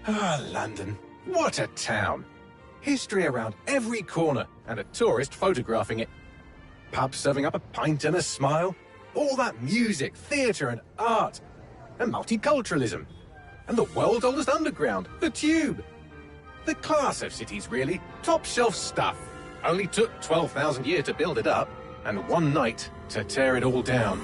Ah, London. What a town. History around every corner, and a tourist photographing it. Pubs serving up a pint and a smile. All that music, theatre and art. And multiculturalism. And the world's oldest underground, the Tube. The class of cities, really. Top shelf stuff. Only took 12,000 years to build it up, and one night to tear it all down.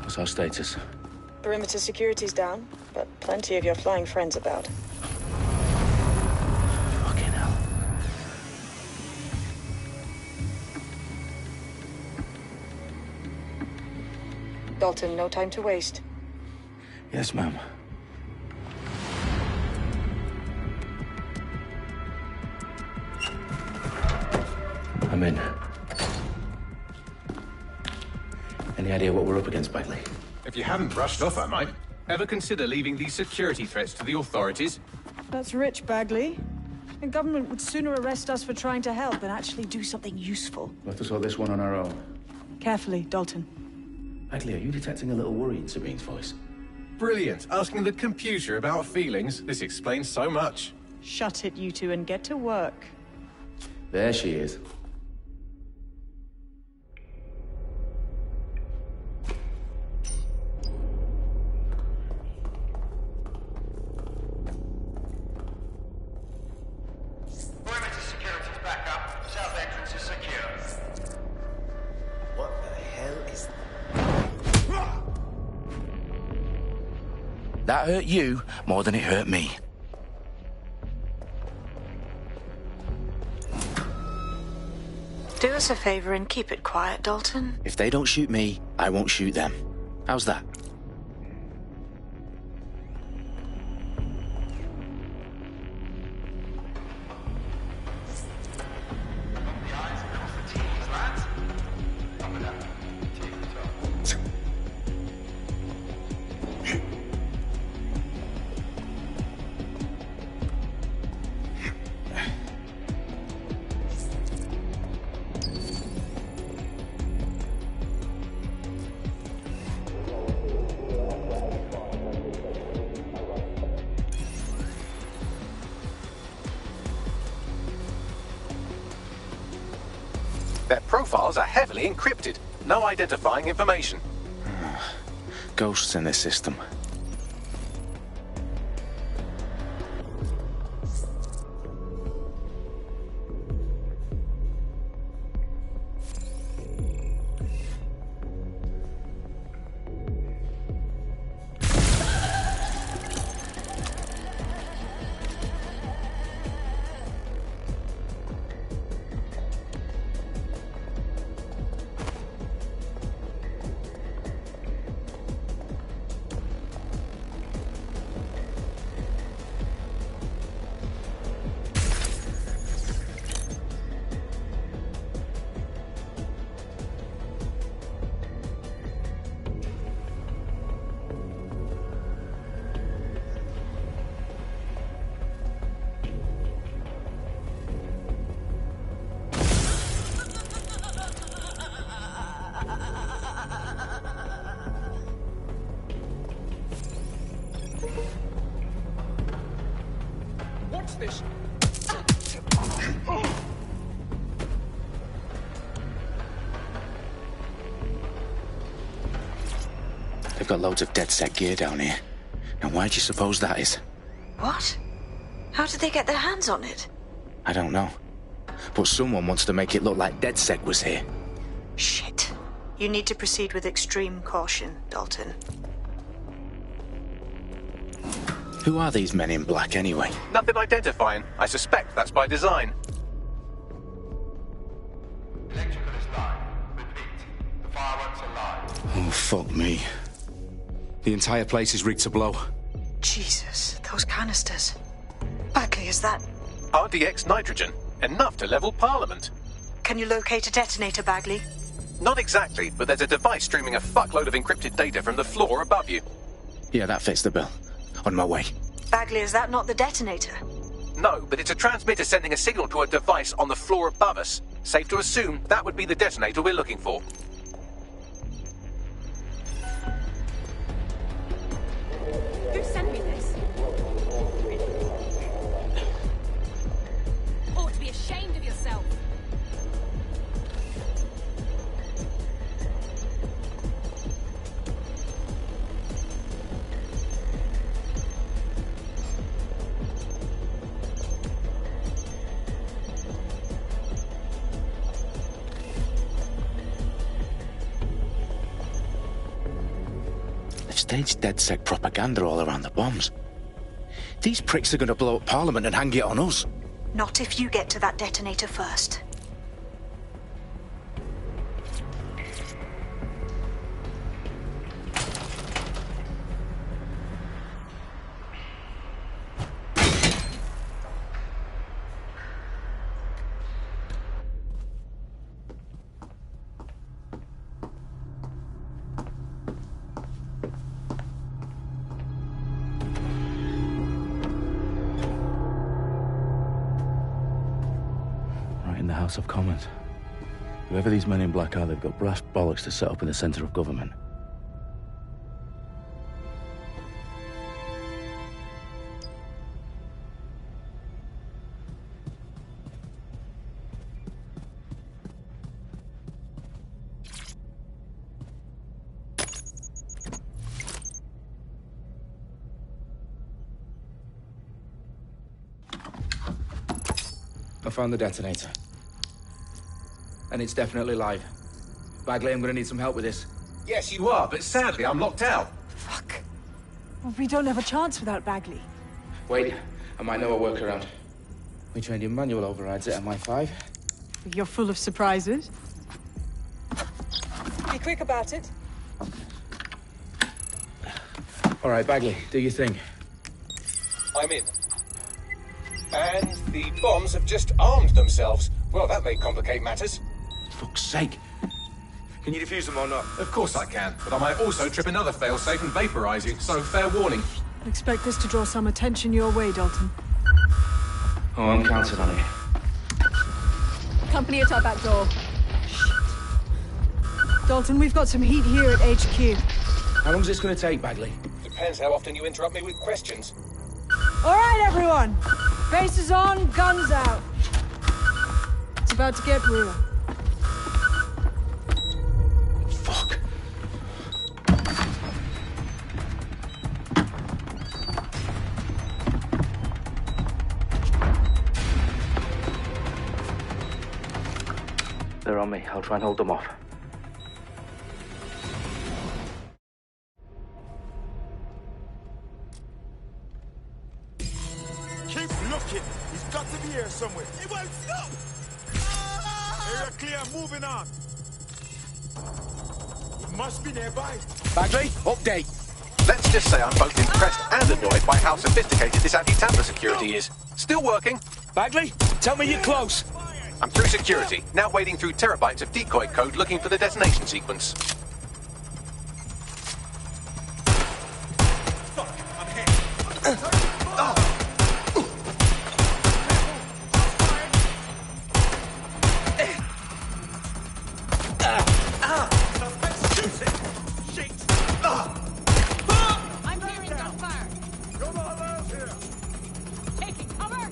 What's our status? Perimeter security's down, but plenty of your flying friends about. Fucking hell. Dalton, no time to waste. Yes, ma'am. I'm in. Any idea what we're up against, Bagley? If you haven't brushed off, I might. Ever consider leaving these security threats to the authorities? That's rich, Bagley. The government would sooner arrest us for trying to help than actually do something useful. We'll have to sort this one on our own. Carefully, Dalton. Bagley, are you detecting a little worry in Sabine's voice? Brilliant. Asking the computer about feelings. This explains so much. Shut it, you two, and get to work. There she is. Perimeter security's back up. South entrance is secure. What the hell is... That hurt you more than it hurt me. Do us a favor and keep it quiet, Dalton. If they don't shoot me, I won't shoot them. How's that? The eyes across the T's, lads. Up and up. T at the top. Their profiles are heavily encrypted. No identifying information. Ghosts in this system. What's this? They've got loads of DedSec gear down here. Now why do you suppose that is? What? How did they get their hands on it? I don't know. But someone wants to make it look like DedSec was here. Shit. You need to proceed with extreme caution, Dalton. Who are these men in black anyway? Nothing identifying. I suspect that's by design. Electrical is live. Repeat. The fireworks are live. Oh, fuck me. The entire place is rigged to blow. Jesus, those canisters. Bagley, is that... RDX nitrogen. Enough to level Parliament. Can you locate a detonator, Bagley? Not exactly, but there's a device streaming a fuckload of encrypted data from the floor above you. Yeah, that fits the bill. On my way. Bagley, is that not the detonator? No, but it's a transmitter sending a signal to a device on the floor above us. Safe to assume that would be the detonator we're looking for. Who sent me this? Ought to be ashamed of yourself. Staged DedSec propaganda all around the bombs. These pricks are going to blow up Parliament and hang it on us. Not if you get to that detonator first. House of Commons. Whoever these men in black are, they've got brass bollocks to set up in the centre of government. I found the detonator. And it's definitely live. Bagley, I'm gonna need some help with this. Yes, you are, but sadly I'm locked out. Fuck. Well, we don't have a chance without Bagley. Wait, I might know a workaround. We trained in manual overrides at MI5. You're full of surprises. Be quick about it. All right, Bagley, do your thing. I'm in. And the bombs have just armed themselves. Well, that may complicate matters. Fuck's sake. Can you defuse them or not? Of course I can, but I might also trip another failsafe and vaporize you, so fair warning. I expect this to draw some attention your way, Dalton. Oh, I'm counting on it. Company at our back door. Dalton, we've got some heat here at HQ. How long's this gonna take, Bagley? Depends how often you interrupt me with questions. All right, everyone. Faces on, guns out. It's about to get real. Fuck. They're on me. I'll try and hold them off. Keep looking. He's got to be here somewhere. He won't stop. Area clear. Moving on. He must be nearby. Bagley, update. Let's just say I'm both impressed and annoyed by how sophisticated this anti-tamper security is. Still working. Bagley, tell me you're close. I'm through security, now wading through terabytes of decoy code looking for the detonation sequence. Fuck, I'm hit. I'm hearing gunfire. Come on, out here. Taking cover.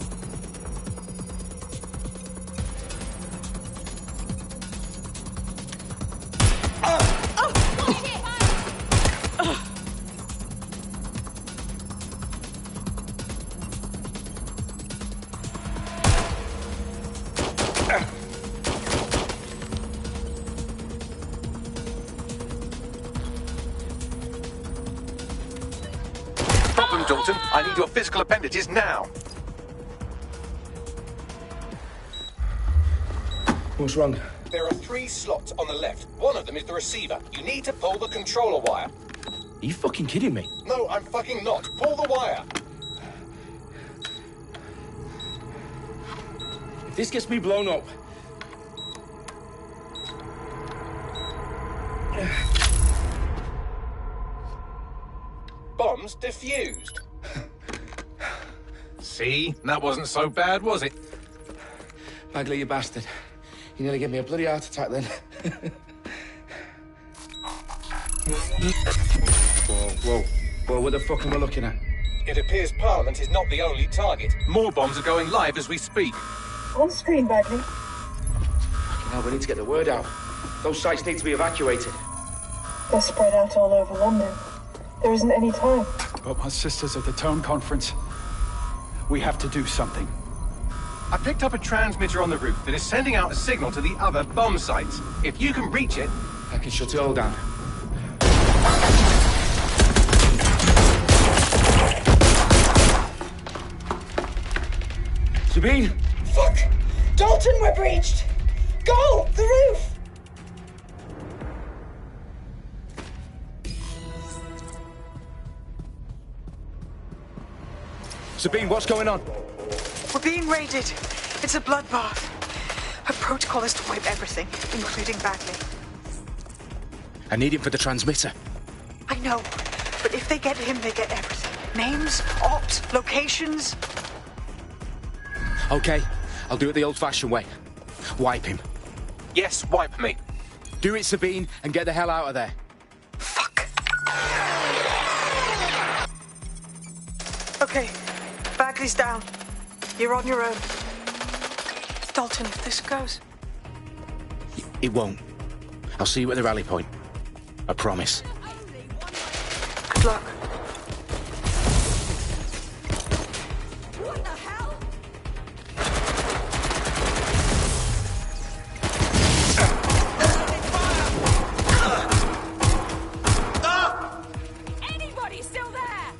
Problem, Dalton. I need your physical appendages now. What's wrong? There are 3 slots on the left. One of them is the receiver. You need to pull the controller wire. Are you fucking kidding me? No, I'm fucking not. Pull the wire. If this gets me blown up... Bombs defused. See? That wasn't so bad, was it? Bagley, you bastard. You nearly gave me a bloody heart attack then. Whoa, what the fuck am I looking at? It appears Parliament is not the only target. More bombs are going live as we speak. On screen, Bagley. Fucking hell, we need to get the word out. Those sites need to be evacuated. They're spread out all over London. There isn't any time. But my sister's at the town conference. We have to do something. I picked up a transmitter on the roof that is sending out a signal to the other bomb sites. If you can reach it... I can shut it all down. Sabine? Fuck! Dalton, we're breached! Go! The roof! Sabine, what's going on? We're being raided. It's a bloodbath. Her protocol is to wipe everything, including Bagley. I need him for the transmitter. I know, but if they get him, they get everything. Names, ops, locations. Okay, I'll do it the old-fashioned way. Wipe him. Yes, wipe me. Do it, Sabine, and get the hell out of there. Fuck. Okay, Bagley's down. You're on your own. Dalton, if this goes... It won't. I'll see you at the rally point. I promise. Good luck. What the hell? Anybody still there?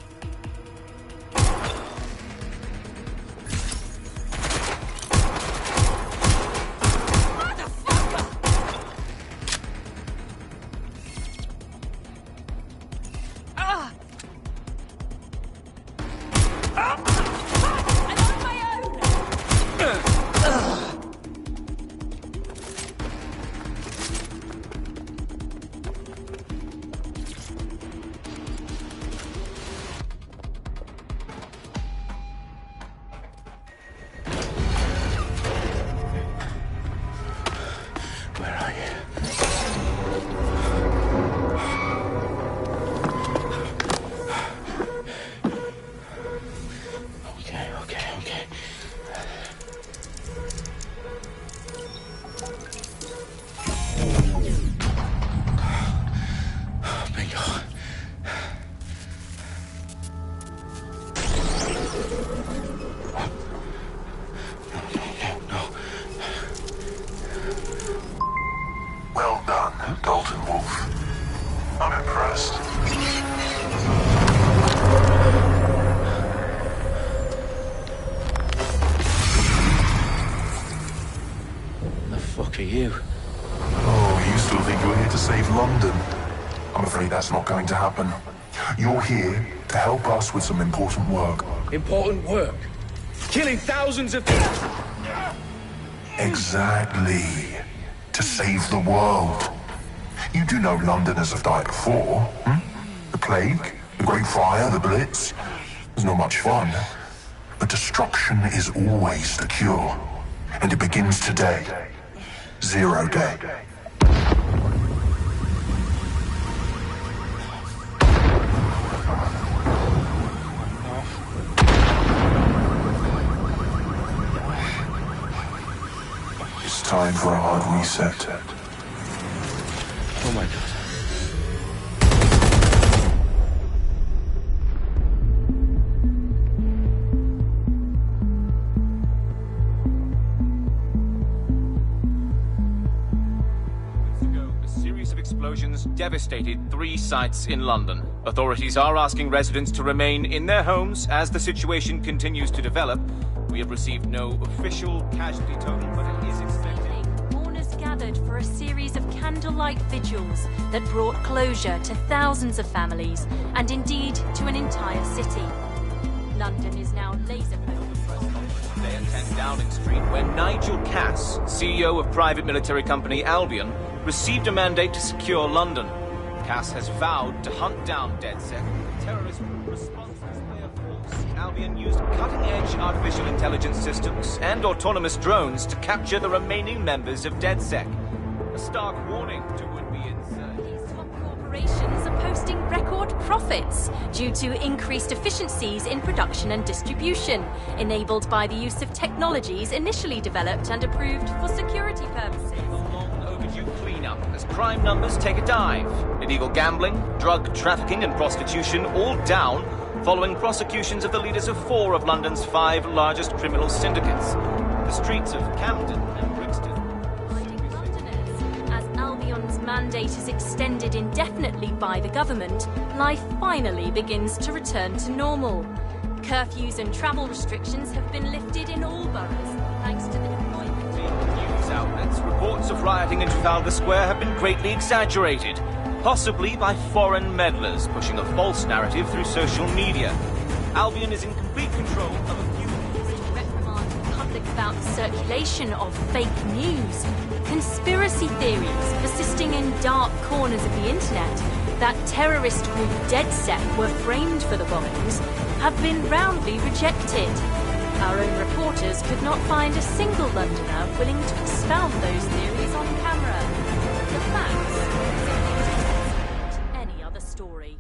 Well done, Dalton Wolf. I'm impressed. The fuck are you? Oh, you still think you're here to save London? I'm afraid that's not going to happen. You're here to help us with some important work. Important work? Killing thousands of people? Exactly. To save the world. You do know Londoners have died before, hmm? The Plague, the Great Fire, the Blitz. It's not much fun. But destruction is always the cure. And it begins today. Zero Day. It's time for a hard reset. Oh my God. A series of explosions devastated 3 sites in London. Authorities are asking residents to remain in their homes as the situation continues to develop. We have received no official casualty total, but it is expected. Mourners gathered for were a series of candlelight vigils that brought closure to thousands of families, and indeed to an entire city. London is now laser-focused. Today at 10 Downing Street, where Nigel Cass, CEO of private military company Albion, received a mandate to secure London. Cass has vowed to hunt down DedSec, a terrorist response display of force. Albion used cutting-edge artificial intelligence systems and autonomous drones to capture the remaining members of DedSec. A stark warning to would-be insurgents. These top corporations are posting record profits due to increased efficiencies in production and distribution, enabled by the use of technologies initially developed and approved for security purposes. Cleanup as crime numbers take a dive. Illegal gambling, drug trafficking and prostitution all down following prosecutions of the leaders of 4 of London's 5 largest criminal syndicates. The streets of Camden and Brixton. Reminding Londoners, as Albion's mandate is extended indefinitely by the government, life finally begins to return to normal. Curfews and travel restrictions have been lifted in all boroughs, thanks to the deployment. News outlets, reports of rioting in Trafalgar Square have been greatly exaggerated, possibly by foreign meddlers pushing a false narrative through social media. Albion is in complete control of a few... To reprimand the public about the circulation of fake news, conspiracy theories persisting in dark corners of the internet that terrorist group DedSec were framed for the bombings have been roundly rejected. Our own reporters could not find a single Londoner willing to expound those theories on camera. The facts simply don't any other story.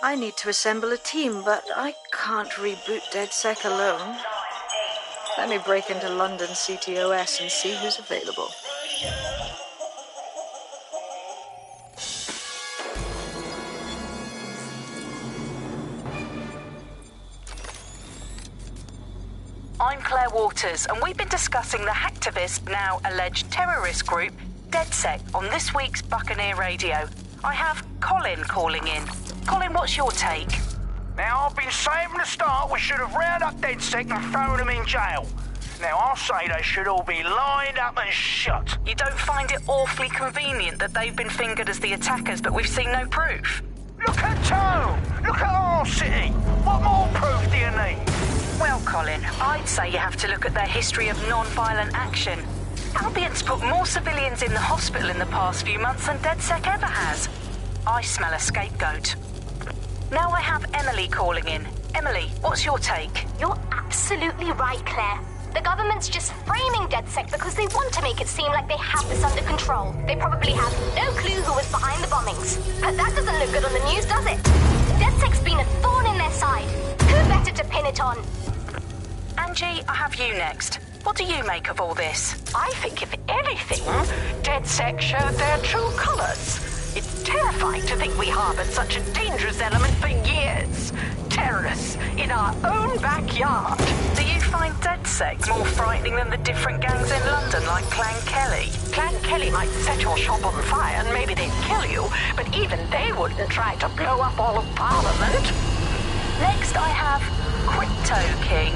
I need to assemble a team, but I can't reboot DedSec alone. Let me break into London CTOS and see who's available. I'm Claire Waters, and we've been discussing the hacktivist, now alleged terrorist group, DedSec, on this week's Buccaneer Radio. I have Colin calling in. Colin, what's your take? Now, I've been saying from the start we should have rounded up DedSec and thrown them in jail. Now, I'll say they should all be lined up and shot. You don't find it awfully convenient that they've been fingered as the attackers, but we've seen no proof? Look at Tone! Look at our city! What more proof do you need? Well, Colin, I'd say you have to look at their history of non-violent action. Albion's put more civilians in the hospital in the past few months than DedSec ever has. I smell a scapegoat. Now I have Emily calling in. Emily, what's your take? You're absolutely right, Claire. The government's just framing DedSec because they want to make it seem like they have this under control. They probably have no clue who was behind the bombings. But that doesn't look good on the news, does it? DedSec's been a thorn in their side. Who better to pin it on? Angie, I have you next. What do you make of all this? I think, if anything, DedSec showed their true colors. It's terrifying to think we harbored such a dangerous element for years. Terrorists in our own backyard. Do you find DedSec more frightening than the different gangs in London, like Clan Kelly? Clan Kelly might set your shop on fire and maybe they'd kill you, but even they wouldn't try to blow up all of Parliament. Next, I have Crypto King.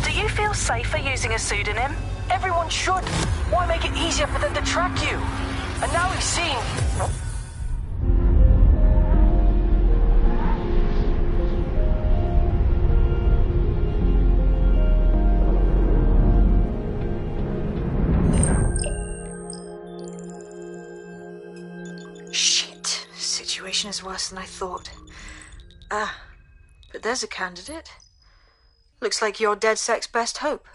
Do you feel safer using a pseudonym? Everyone should. Why make it easier for them to track you? And now he's seeing... Shit. Situation is worse than I thought. But there's a candidate. Looks like you're DedSec's best hope.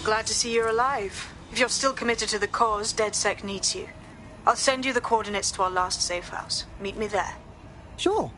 Glad to see you're alive. If you're still committed to the cause, DedSec needs you. I'll send you the coordinates to our last safe house. Meet me there. Sure.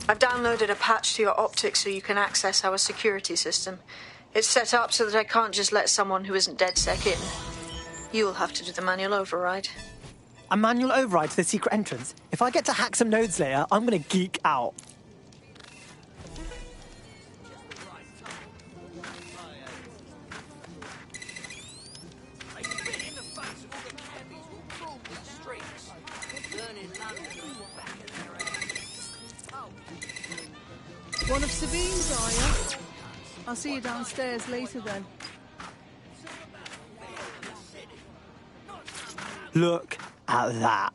I've downloaded a patch to your optics so you can access our security system. It's set up so that I can't just let someone who isn't DedSec in. You'll have to do the manual override. A manual override to the secret entrance? If I get to hack some nodes later, I'm gonna geek out. One of Sabine's, are you? I'll see you downstairs later then. Look at that.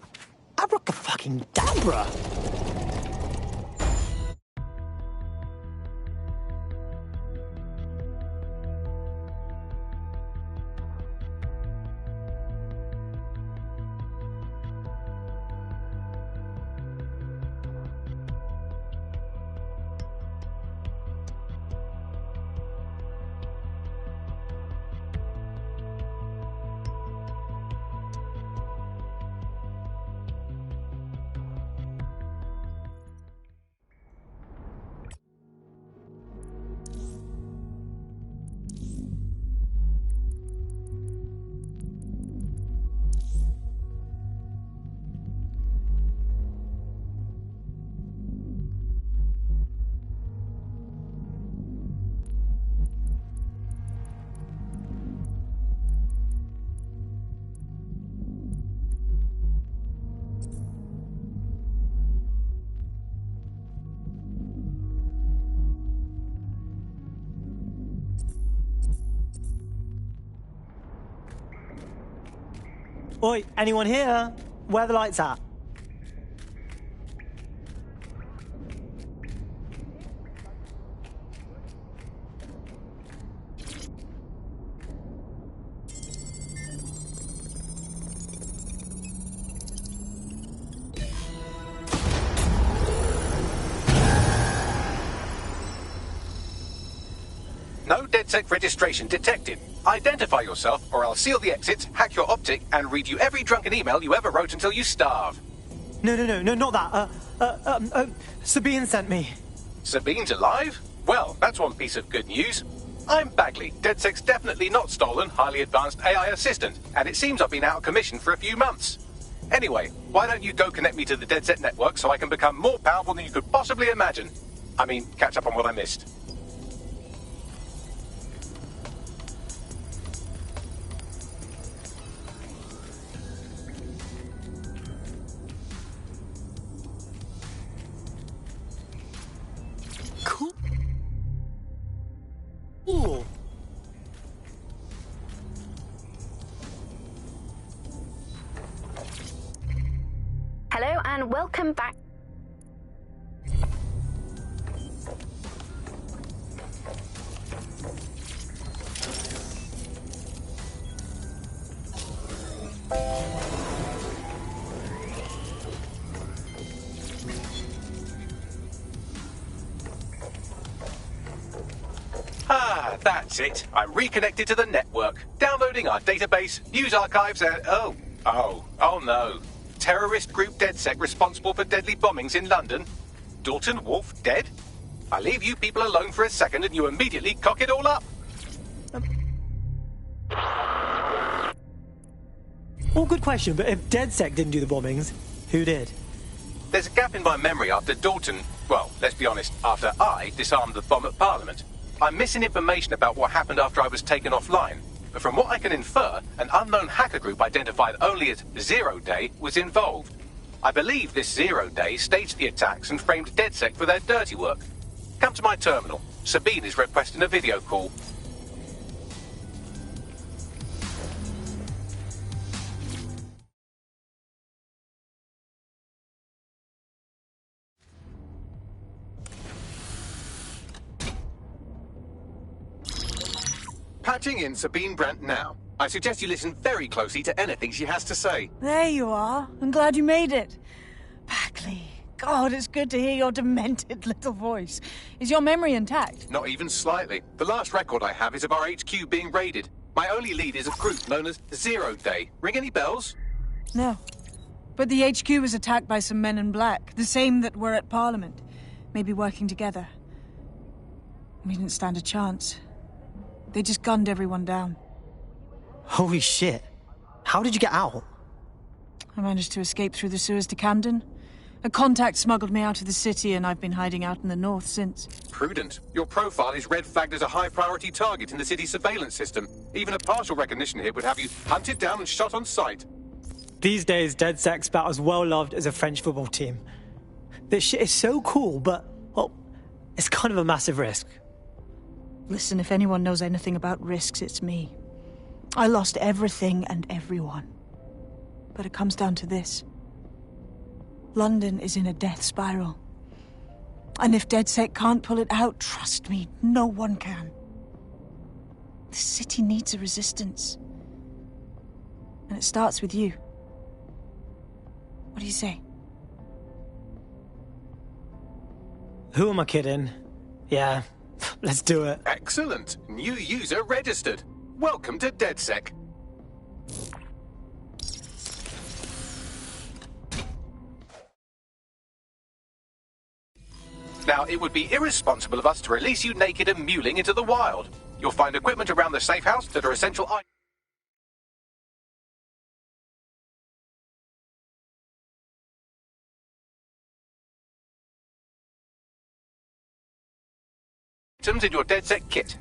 Abracadabra! Oi, anyone here? Where are the lights at? No DedSec registration detected. Identify yourself, or I'll seal the exits, hack your optic, and read you every drunken email you ever wrote until you starve. No, not that. Sabine sent me. Sabine's alive? Well, that's one piece of good news. I'm Bagley, DedSec's definitely not stolen, highly advanced AI assistant, and it seems I've been out of commission for a few months. Anyway, why don't you go connect me to the DedSec network so I can become more powerful than you could possibly imagine? I mean, catch up on what I missed. Cool. Hello and welcome back. That's it. I'm reconnected to the network, downloading our database, news archives, and... Oh no. Terrorist group DedSec responsible for deadly bombings in London? Dalton Wolf dead? I leave you people alone for a second and you immediately cock it all up. Well, good question, but if DedSec didn't do the bombings, who did? There's a gap in my memory after Dalton... Well, let's be honest, after I disarmed the bomb at Parliament. I'm missing information about what happened after I was taken offline. But from what I can infer, an unknown hacker group identified only as Zero Day was involved. I believe this Zero Day staged the attacks and framed DedSec for their dirty work. Come to my terminal. Sabine is requesting a video call. Patching in Sabine Brandt now. I suggest you listen very closely to anything she has to say. There you are. I'm glad you made it. Bagley. God, it's good to hear your demented little voice. Is your memory intact? Not even slightly. The last record I have is of our HQ being raided. My only lead is a group known as Zero Day. Ring any bells? No. But the HQ was attacked by some men in black, the same that were at Parliament. Maybe working together. We didn't stand a chance. They just gunned everyone down. Holy shit. How did you get out? I managed to escape through the sewers to Camden. A contact smuggled me out of the city, and I've been hiding out in the north since. Prudent. Your profile is red flagged as a high-priority target in the city's surveillance system. Even a partial recognition hit would have you hunted down and shot on sight. These days, DedSec's about as well loved as a French football team. This shit is so cool, but, well, it's kind of a massive risk. Listen, if anyone knows anything about risks, it's me. I lost everything and everyone. But it comes down to this. London is in a death spiral. And if DedSec can't pull it out, trust me, no one can. The city needs a resistance. And it starts with you. What do you say? Who am I kidding? Yeah, let's do it. Excellent. New user registered. Welcome to DedSec. Now, it would be irresponsible of us to release you naked and mewling into the wild. You'll find equipment around the safe house that are essential items in your DedSec kit.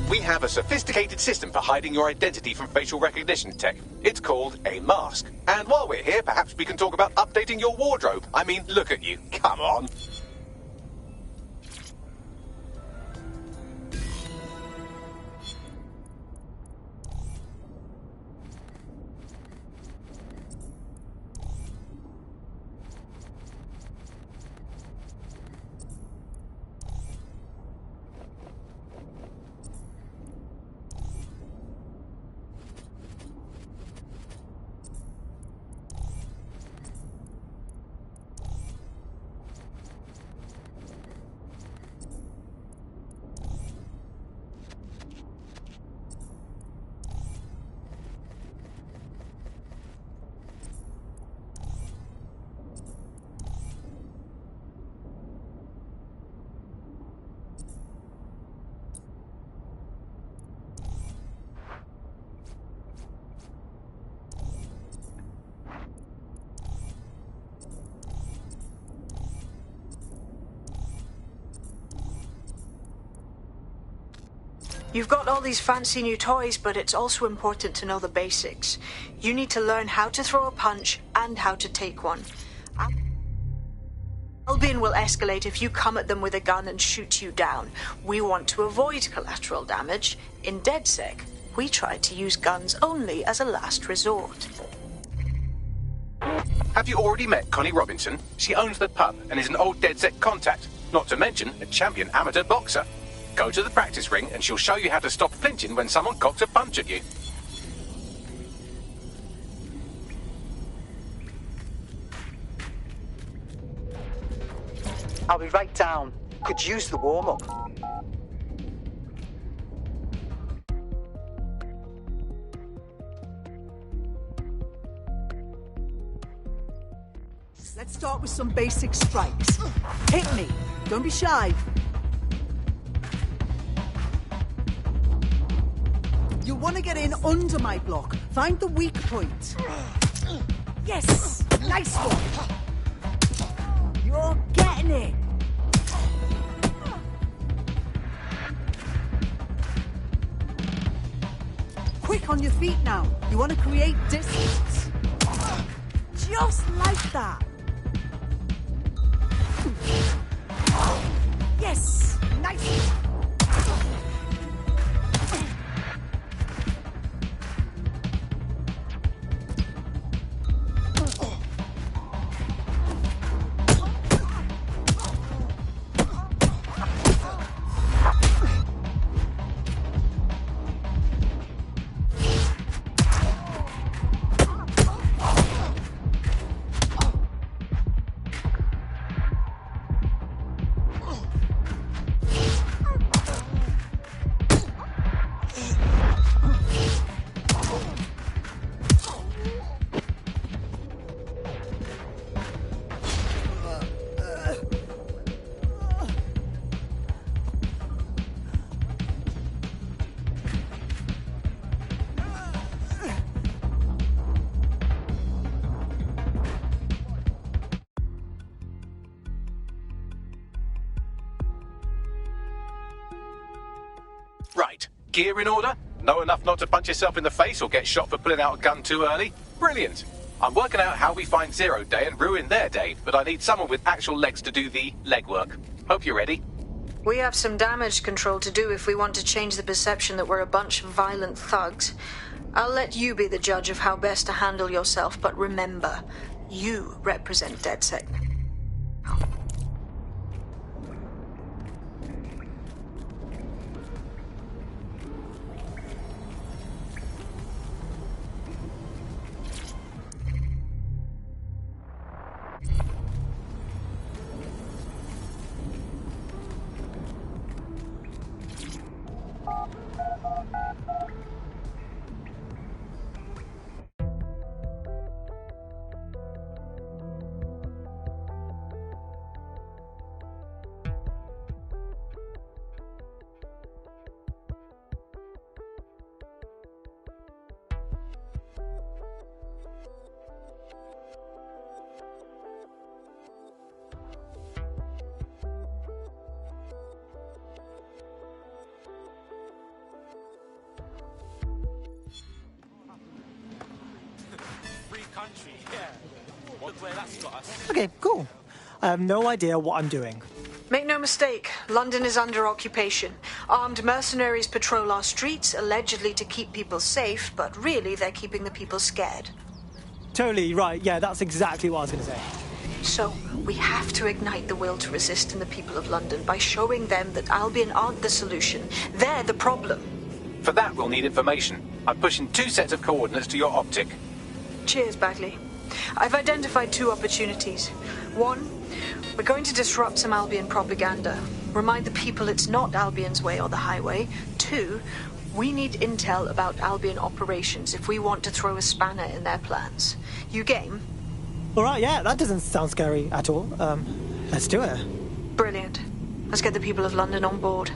We have a sophisticated system for hiding your identity from facial recognition tech. It's called a mask. And while we're here, perhaps we can talk about updating your wardrobe. I mean, look at you. Come on. You've got all these fancy new toys, but it's also important to know the basics. You need to learn how to throw a punch and how to take one. Albion will escalate if you come at them with a gun and shoot you down. We want to avoid collateral damage. In DedSec, we try to use guns only as a last resort. Have you already met Connie Robinson? She owns the pub and is an old DedSec contact, not to mention a champion amateur boxer. Go to the practice ring and she'll show you how to stop flinching when someone cocks a punch at you. I'll be right down. Could use the warm-up. Let's start with some basic strikes. Hit me. Don't be shy. You'll want to get in under my block. Find the weak point. Yes! Nice one! You're getting it! Quick on your feet now. You want to create distance. Just like that. Yes! Nice! Right. Gear in order? Know enough not to punch yourself in the face or get shot for pulling out a gun too early? Brilliant. I'm working out how we find Zero Day and ruin their day, but I need someone with actual legs to do the legwork. Hope you're ready. We have some damage control to do if we want to change the perception that we're a bunch of violent thugs. I'll let you be the judge of how best to handle yourself, but remember, you represent DedSec. Okay, cool. I have no idea what I'm doing. Make no mistake, London is under occupation. Armed mercenaries patrol our streets, allegedly to keep people safe, but really they're keeping the people scared. Totally right, yeah, that's exactly what I was going to say. So, we have to ignite the will to resist in the people of London by showing them that Albion aren't the solution. They're the problem. For that, we'll need information. I'm pushing 2 sets of coordinates to your optic. Cheers, Bagley. I've identified 2 opportunities. 1, we're going to disrupt some Albion propaganda. Remind the people it's not Albion's way or the highway. 2, we need intel about Albion operations if we want to throw a spanner in their plans. You game? Alright, yeah, that doesn't sound scary at all. Let's do it. Brilliant. Let's get the people of London on board.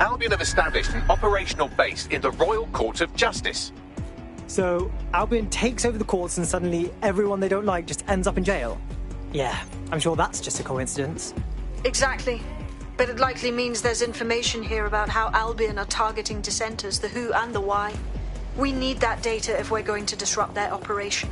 Albion have established an operational base in the Royal Court of Justice. So, Albion takes over the courts and suddenly everyone they don't like just ends up in jail? Yeah, I'm sure that's just a coincidence. Exactly. But it likely means there's information here about how Albion are targeting dissenters, the who and the why. We need that data if we're going to disrupt their operation.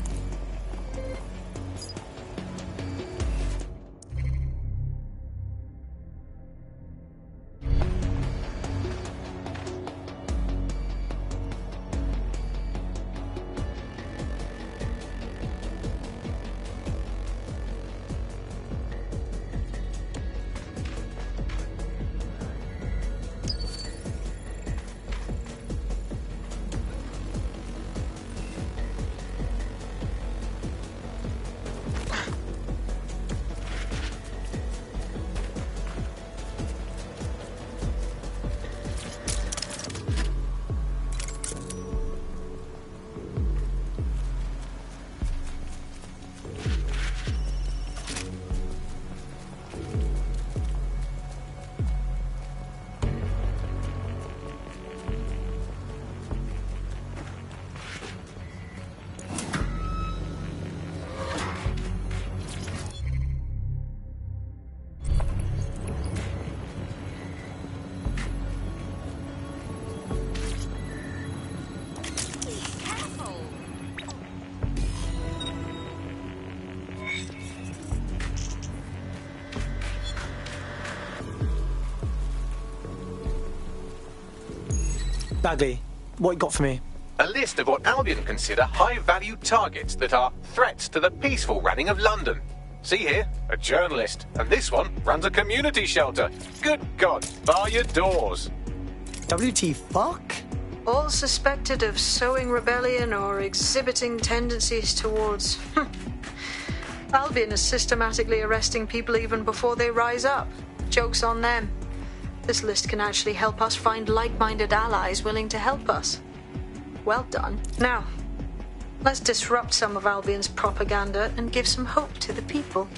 Bagley, what you got for me? A list of what Albion consider high-value targets that are threats to the peaceful running of London. See here, a journalist, and this one runs a community shelter. Good God, bar your doors. WT fuck? All suspected of sowing rebellion or exhibiting tendencies towards... Albion is systematically arresting people even before they rise up. Joke's on them. This list can actually help us find like-minded allies willing to help us. Well done. Now, let's disrupt some of Albion's propaganda and give some hope to the people.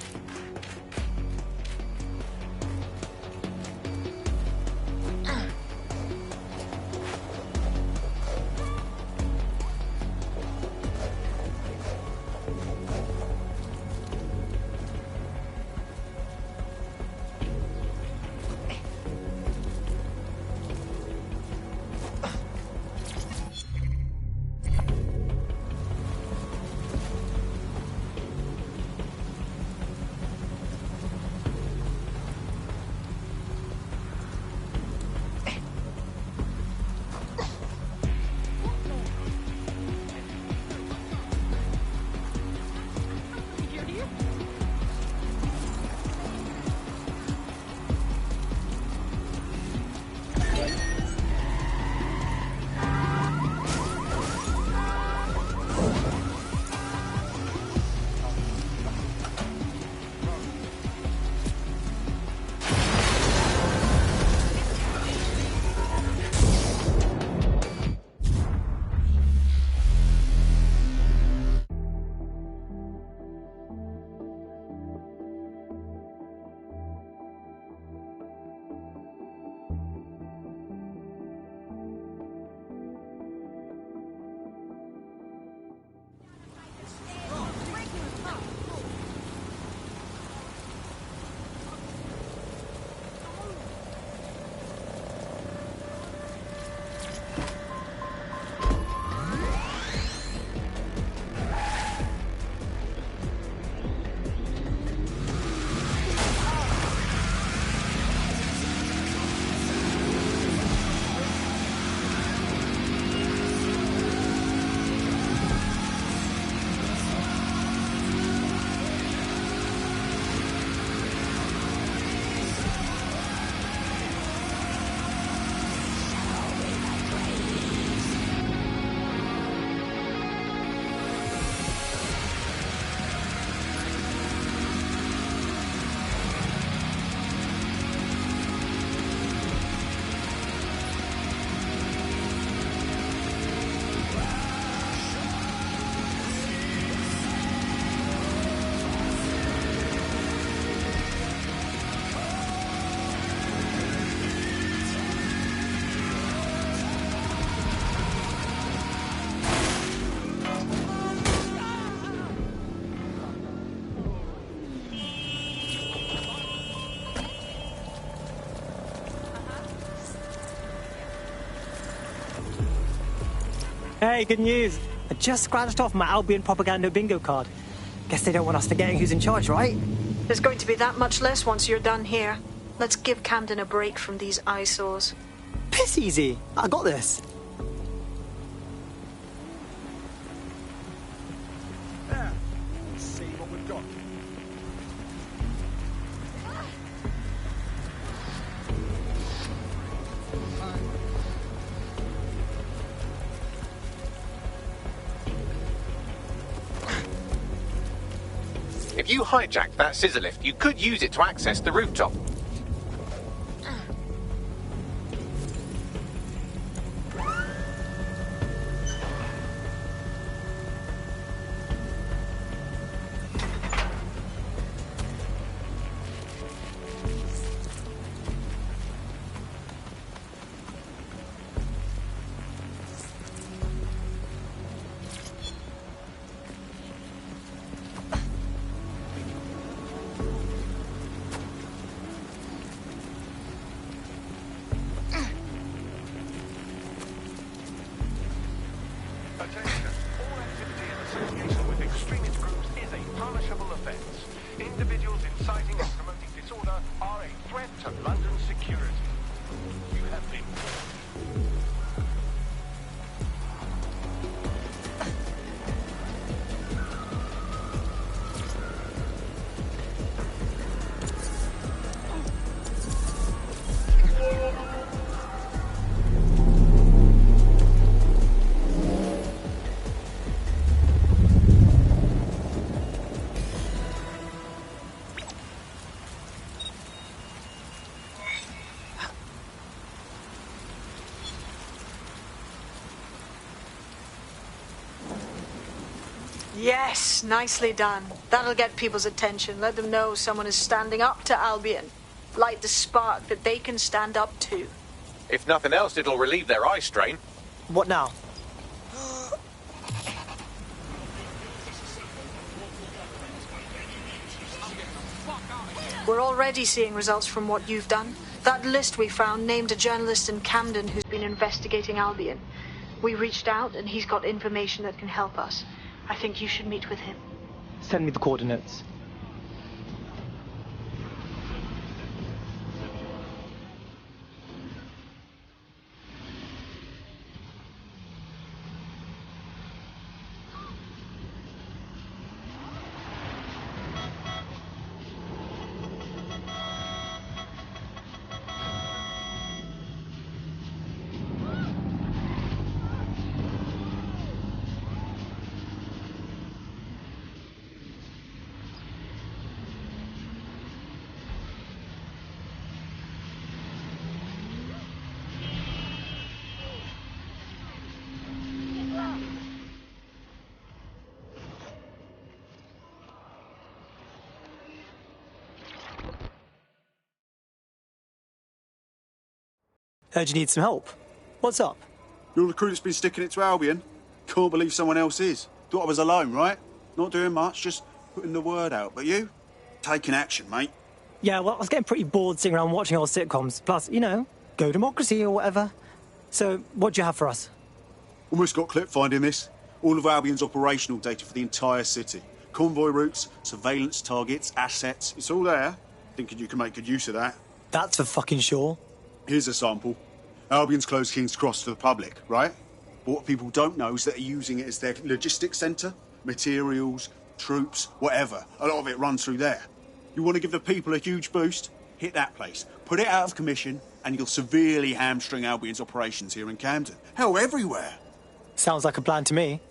Hey, good news. I just scratched off my Albion propaganda bingo card. Guess they don't want us forgetting who's in charge, right? There's going to be that much less once you're done here. Let's give Camden a break from these eyesores. Piss easy. I got this. There. Let's see what we've got. If you hijacked that scissor lift, you could use it to access the rooftop. Yes, nicely done. That'll get people's attention. Let them know someone is standing up to Albion. Light the spark that they can stand up to. If nothing else, it'll relieve their eye strain. What now? We're already seeing results from what you've done. That list we found named a journalist in Camden who's been investigating Albion. We reached out and he's got information that can help us. I think you should meet with him. Send me the coordinates. Heard you need some help. What's up? You're the crew that's been sticking it to Albion. Can't believe someone else is. Thought I was alone, right? Not doing much, just putting the word out. But you? Taking action, mate. Yeah, well, I was getting pretty bored sitting around watching old sitcoms. Plus, you know, Go Democracy or whatever. So, what do you have for us? Almost got clip finding this. All of Albion's operational data for the entire city. Convoy routes, surveillance targets, assets. It's all there. Thinking you can make good use of that. That's for fucking sure. Here's a sample. Albion's closed King's Cross to the public, right? But what people don't know is that they're using it as their logistics centre. Materials, troops, whatever. A lot of it runs through there. You want to give the people a huge boost? Hit that place. Put it out of commission, and you'll severely hamstring Albion's operations here in Camden. Hell, everywhere. Sounds like a plan to me.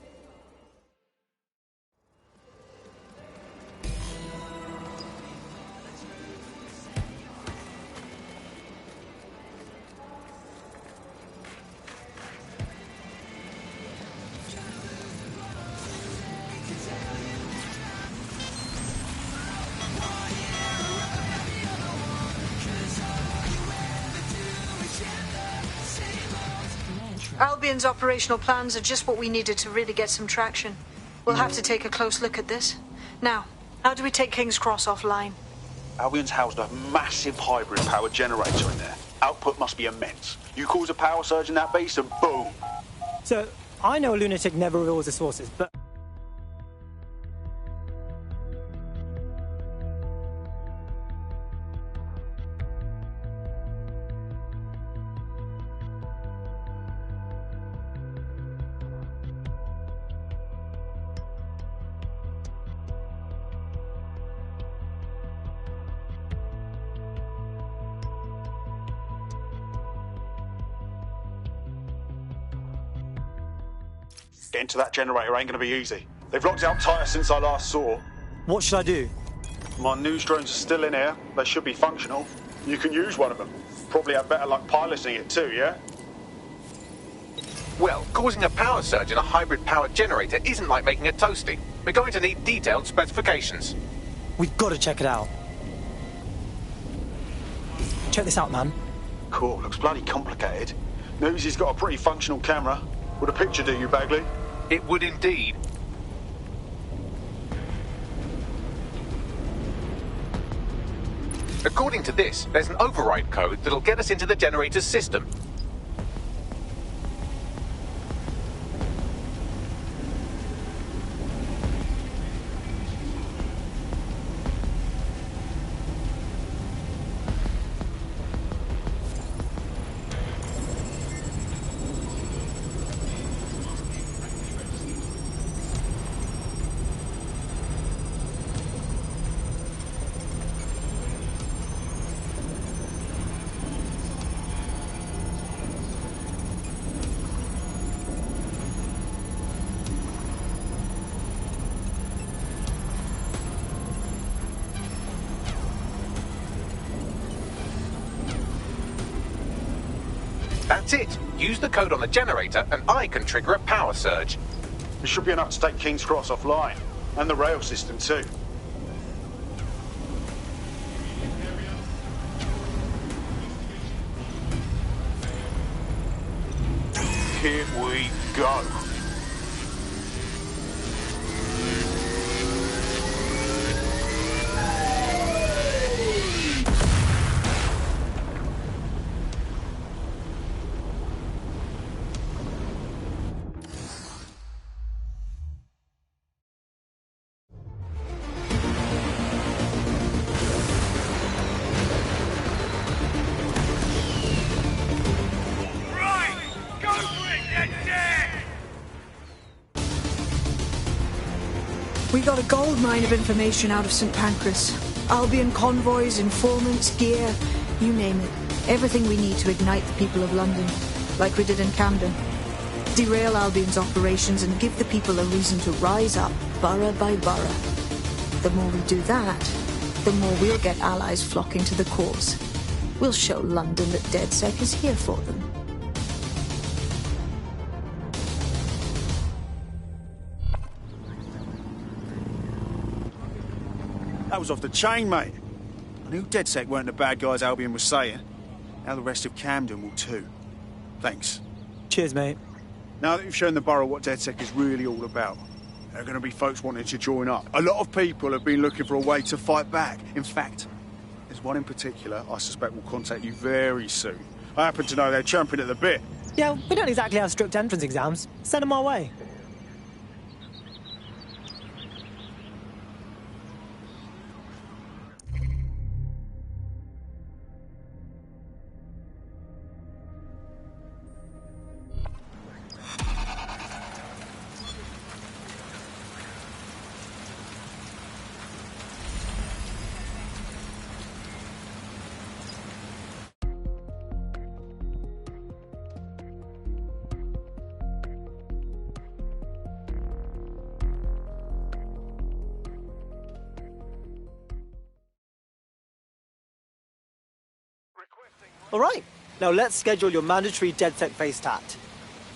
Albion's operational plans are just what we needed to really get some traction. We'll have to take a close look at this. Now, how do we take King's Cross offline? Albion's housed a massive hybrid power generator in there. Output must be immense. You cause a power surge in that base and boom. So, I know a lunatic never reveals his sources, but... Getting to that generator ain't gonna be easy. They've locked it up tighter since I last saw. What should I do? My news drones are still in here. They should be functional. You can use one of them. Probably have better luck piloting it too, yeah? Well, causing a power surge in a hybrid power generator isn't like making a toasty. We're going to need detailed specifications. We've got to check it out. Check this out, man. Cool, looks bloody complicated. Newsy's got a pretty functional camera. Would a picture do you, Bagley? It would indeed. According to this, there's an override code that'll get us into the generator's system. That's it. Use the code on the generator and I can trigger a power surge. It should be enough to take King's Cross offline. And the rail system too. Here we go. We got a gold mine of information out of St. Pancras. Albion convoys, informants, gear, you name it. Everything we need to ignite the people of London, like we did in Camden. Derail Albion's operations and give the people a reason to rise up, borough by borough. The more we do that, the more we'll get allies flocking to the cause. We'll show London that DedSec is here for them. That was off the chain, mate. I knew DedSec weren't the bad guys Albion was saying. Now the rest of Camden will too. Thanks. Cheers, mate. Now that you've shown the borough what DedSec is really all about, there are going to be folks wanting to join up. A lot of people have been looking for a way to fight back. In fact, there's one in particular I suspect will contact you very soon. I happen to know they're champing at the bit. Yeah, we don't exactly have strict entrance exams. Send them our way. All right, now let's schedule your mandatory DedSec face tat.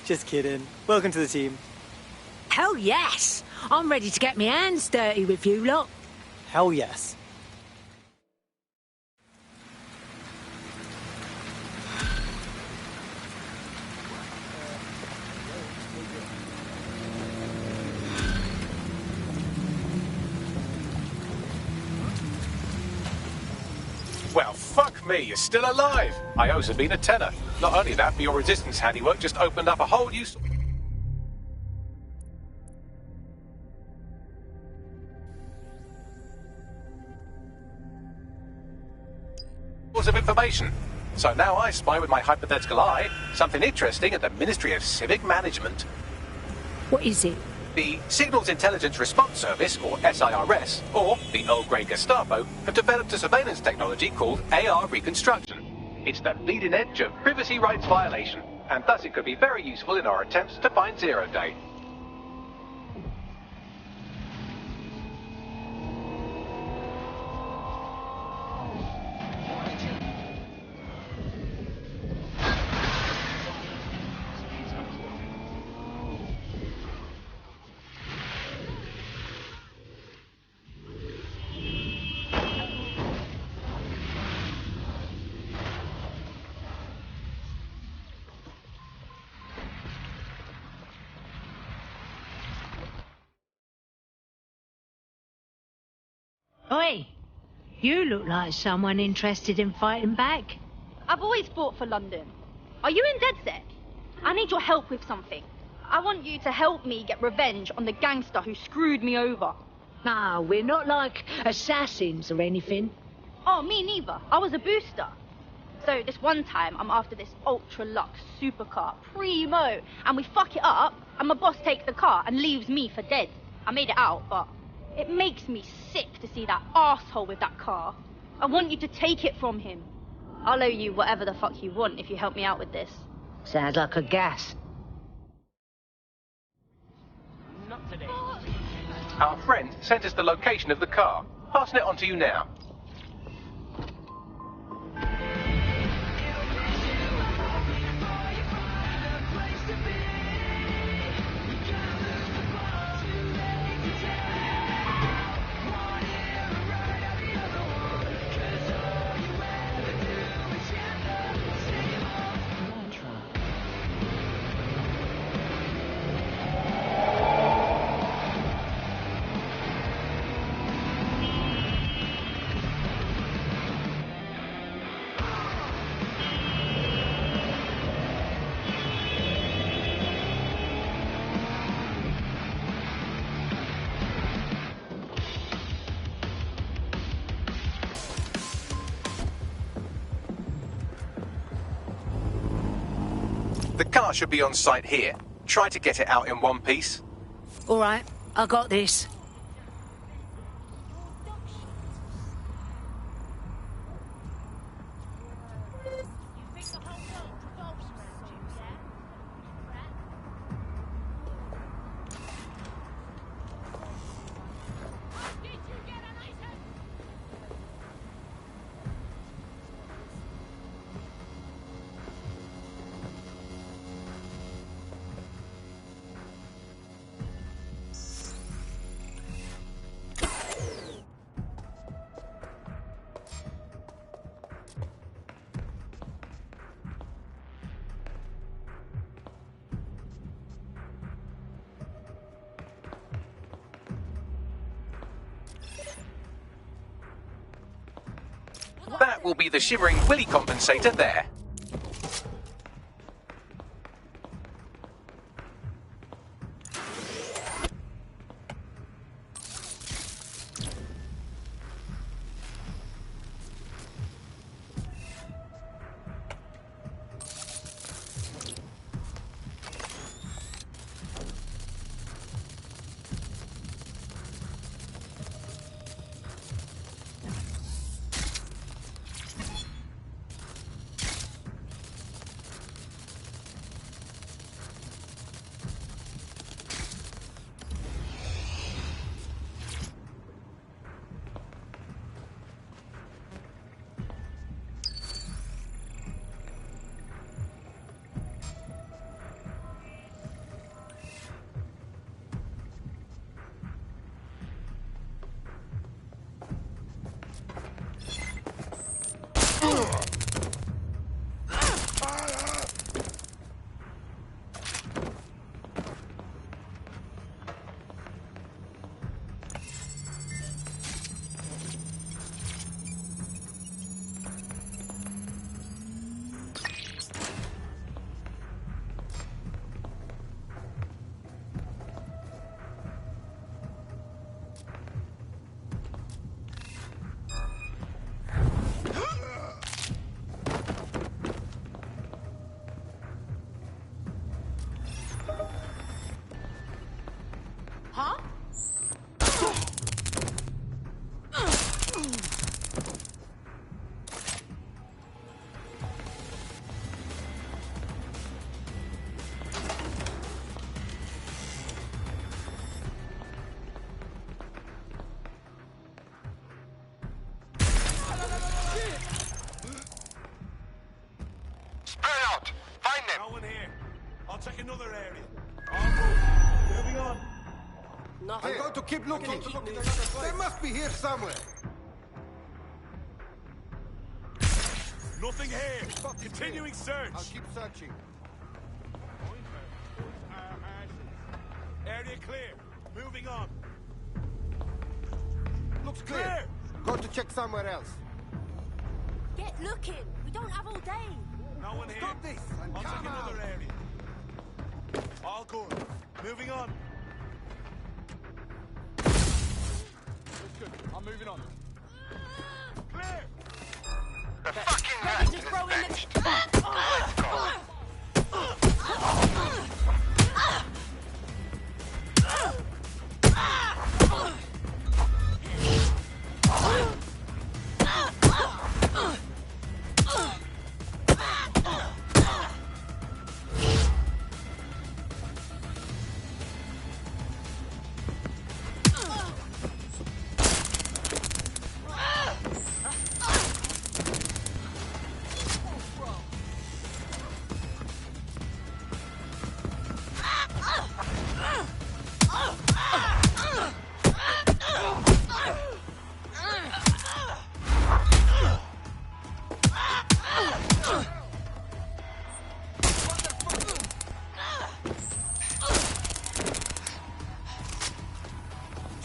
Just kidding. Welcome to the team. Hell yes! I'm ready to get my hands dirty with you lot. Hell yes. Well, fuck me, you're still alive. I owe Sabine a tenner. Not only that, but your resistance handiwork just opened up a whole new... of information. So now I spy with my hypothetical eye something interesting at the Ministry of Civic Management. What is it? The Signals Intelligence Response Service, or SIRS, or the Earl Grey Gestapo, have developed a surveillance technology called AR Reconstruction. It's the leading edge of privacy rights violation, and thus it could be very useful in our attempts to find Zero Day. Oi! You look like someone interested in fighting back. I've always fought for London. Are you in DedSec? I need your help with something. I want you to help me get revenge on the gangster who screwed me over. No, we're not like assassins or anything. Oh, me neither. I was a booster. So this one time, I'm after this ultra-luxe supercar, primo, and we fuck it up, and my boss takes the car and leaves me for dead. I made it out, but it makes me sick to see that arsehole with that car. I want you to take it from him. I'll owe you whatever the fuck you want if you help me out with this. Sounds like a gas. Not today. Our friend sent us the location of the car. Passing it on to you now. The car should be on site here. Try to get it out in one piece. All right, I got this. That will be the Shivering Willy compensator there. find them. No one here. I'll check another area. All good. Moving on. I'm going to keep looking. They must be here somewhere. Nothing here. Continuing search. I'll keep searching. Area clear. Moving on. Looks clear. Going to check somewhere else. Get looking. We don't have all day. No one here. Stop this and I'll check come out. another area. All good. Moving on. That's good. I'm moving on. Clear. The fucking Ready to throw in the...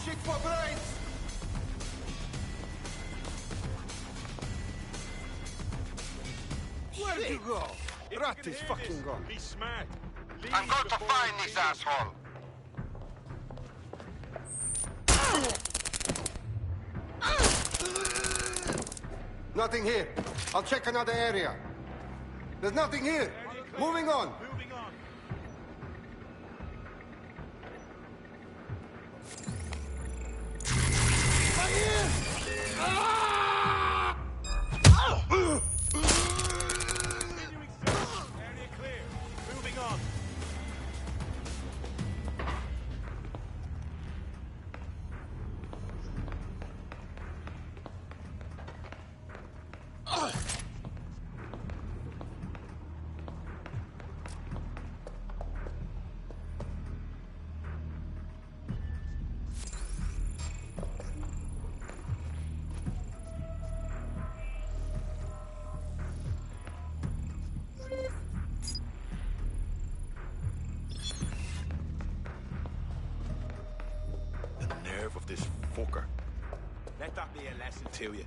Shit for brains. Where'd you go? Rat is fucking gone. Be smart. I'm going to find this asshole. Nothing here. I'll check another area. There's nothing here. Moving on. My ears! Ah! Area clear. Moving on. The nerve of this fucker. Let that be a lesson to you.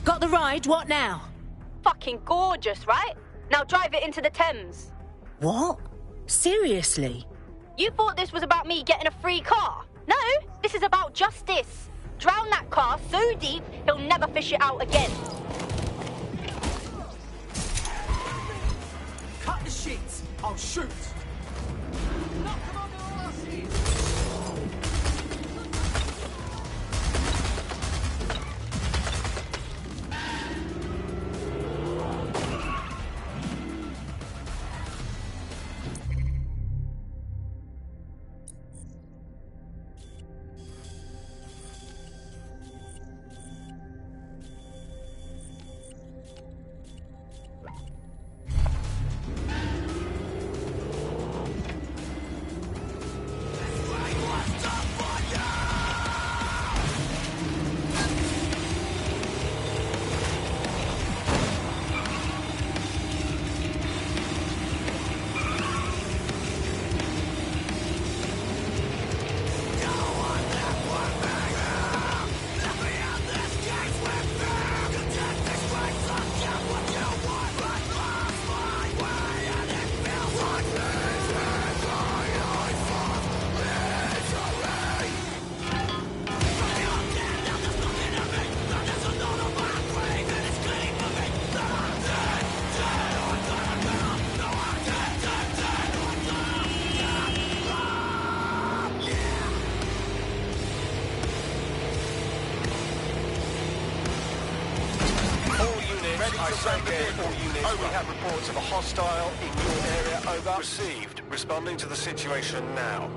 Got the ride, what now? Fucking gorgeous, right? Now drive it into the Thames. What? Seriously? You thought this was about me getting a free car? No, this is about justice. Drown that car so deep, he'll never fish it out again. Cut the sheets. I'll shoot. All units, we have reports of a hostile in your area. Over. Received. Responding to the situation now.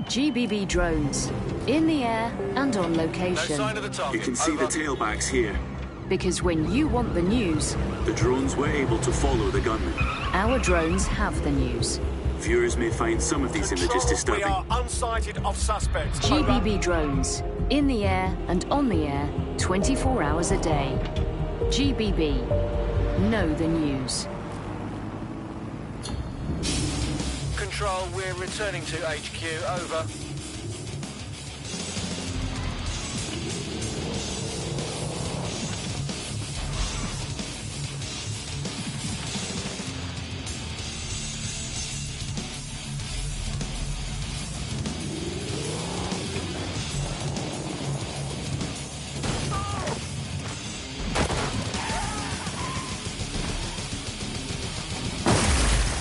GBB drones. In the air and on location. No sign of the target. You can see the tailbacks here. Because when you want the news... The drones were able to follow the gunman. Our drones have the news. Viewers may find some of these images disturbing. We are unsighted of suspects. GBB drones. In the air and on the air, 24 hours a day. GBB. Know the news. Control, we're returning to HQ. Over.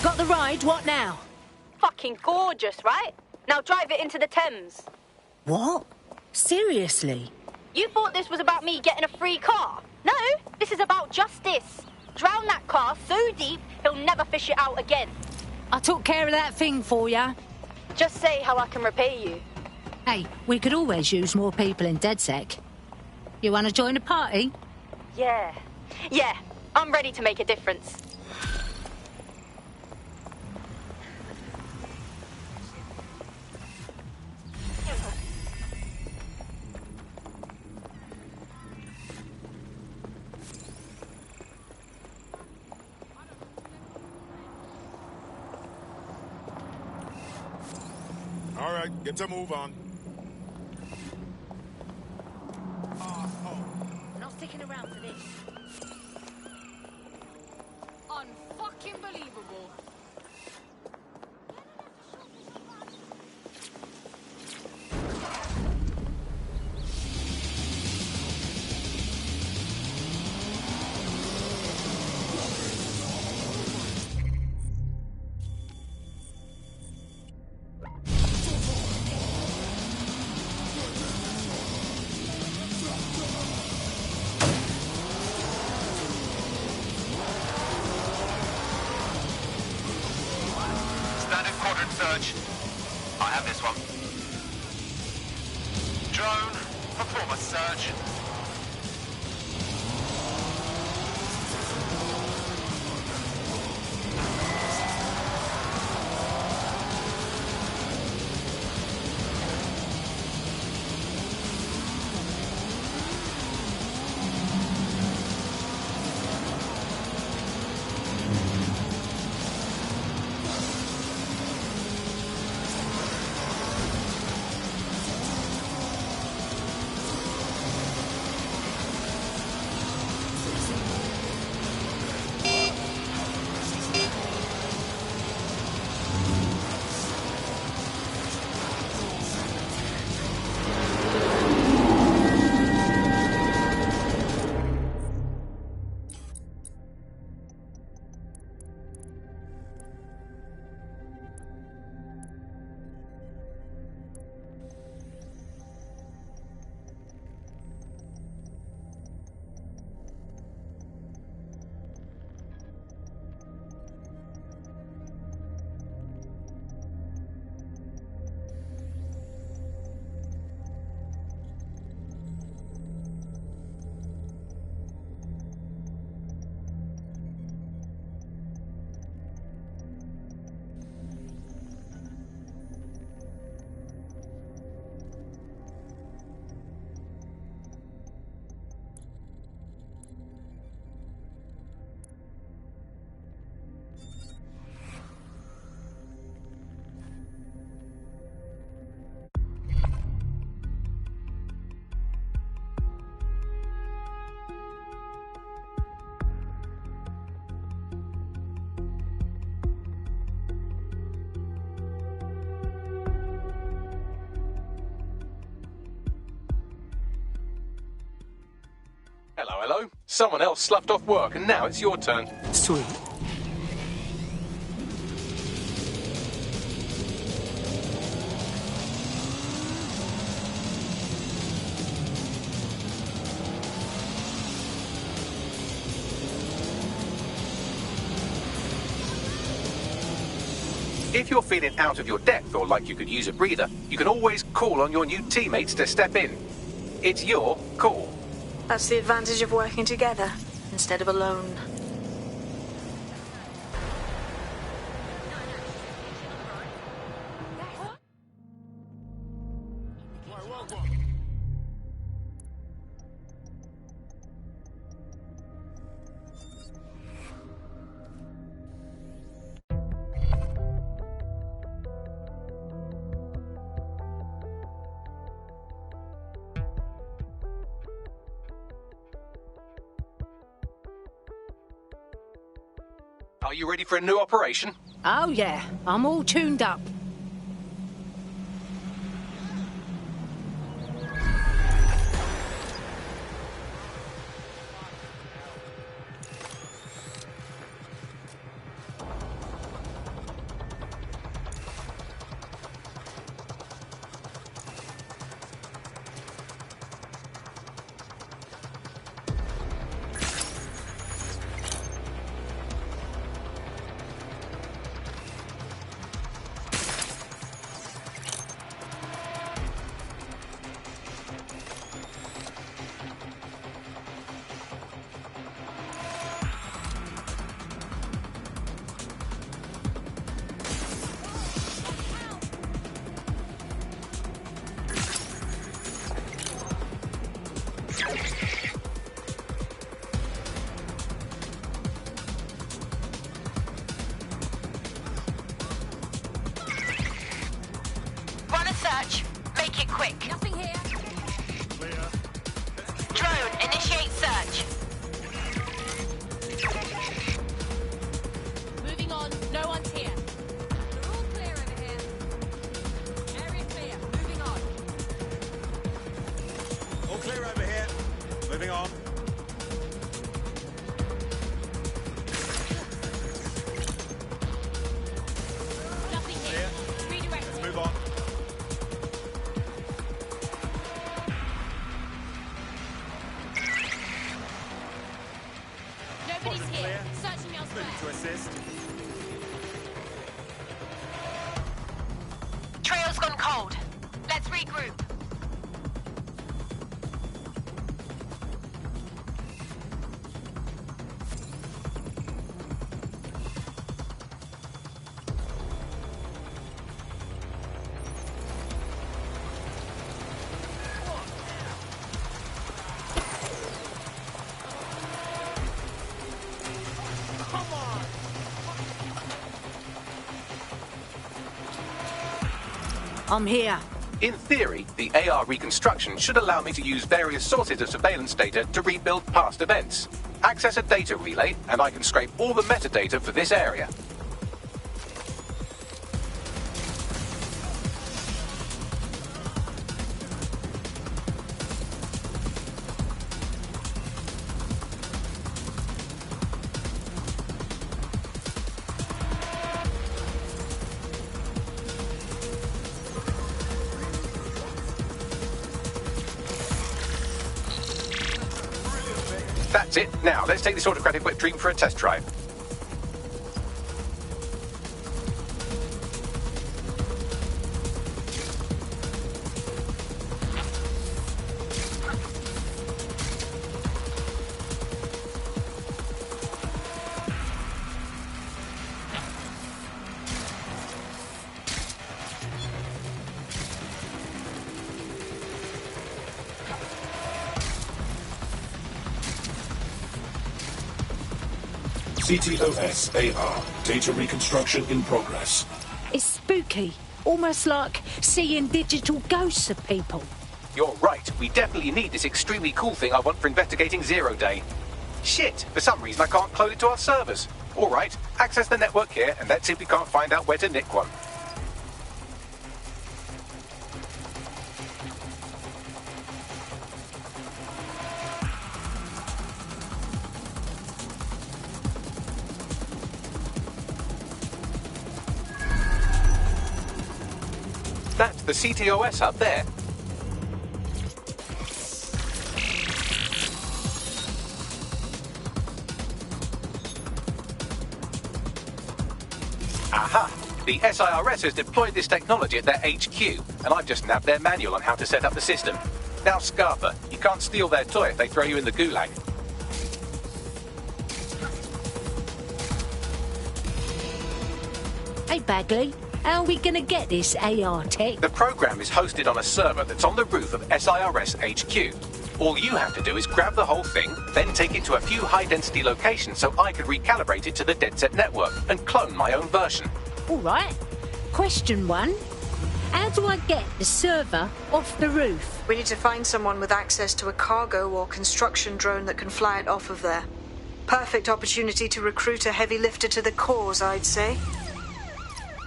Got the ride, what now? Fucking gorgeous, right? Now drive it into the Thames. What? Seriously? You thought this was about me getting a free car? No, this is about justice. Drown that car so deep, he'll never fish it out again. I took care of that thing for ya. Just say how I can repay you. Hey, we could always use more people in DedSec. You want to join a party? Yeah, I'm ready to make a difference. All right, get to move on. Not sticking around for this. Unfucking believable. Search. I have this one. Drone, perform a search. Hello. Someone else sloughed off work, and now it's your turn. Sweet. If you're feeling out of your depth or like you could use a breather, you can always call on your new teammates to step in. It's your call. That's the advantage of working together instead of alone. Are you ready for a new operation? Oh yeah, I'm all tuned up. Run a search. Make it quick. Nothing here. Drone, initiate search. Moving on. No one's here. We're all clear over here. Area clear. Moving on. All clear over here. Moving on. Nothing here. Redirect. Let's move on. Nobody's here. Searching elsewhere. Moving to assist. Trail's gone cold. Let's regroup. I'm here. In theory, the AR reconstruction should allow me to use various sources of surveillance data to rebuild past events. Access a data relay, and I can scrape all the metadata for this area. That's it. Now, let's take this autocratic wet dream for a test drive. CTOS AR. Data reconstruction in progress. It's spooky. Almost like seeing digital ghosts of people. You're right. We definitely need this extremely cool thing I want for investigating Zero Day. Shit! For some reason I can't clone it to our servers. All right, access the network here, and let's see if we can't find out where to nick one. That's the CTOS up there. Aha! The SIRS has deployed this technology at their HQ, and I've just nabbed their manual on how to set up the system. Now, Scarpa, you can't steal their toy if they throw you in the gulag. Hey, Bagley, how are we gonna get this AR tech? The program is hosted on a server that's on the roof of SIRS HQ. All you have to do is grab the whole thing, then take it to a few high-density locations so I can recalibrate it to the DedSec network and clone my own version. All right. Question 1. How do I get the server off the roof? We need to find someone with access to a cargo or construction drone that can fly it off of there. Perfect opportunity to recruit a heavy lifter to the cause, I'd say.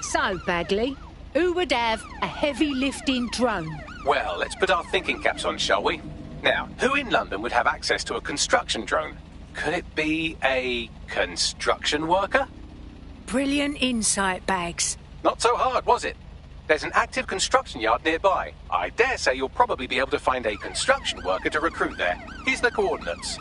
So, Bagley, who would have a heavy lifting drone? Well, let's put our thinking caps on, shall we? Now, who in London would have access to a construction drone? Could it be a construction worker? Brilliant insight, Bags. Not so hard, was it? There's an active construction yard nearby. I dare say you'll probably be able to find a construction worker to recruit there. Here's the coordinates.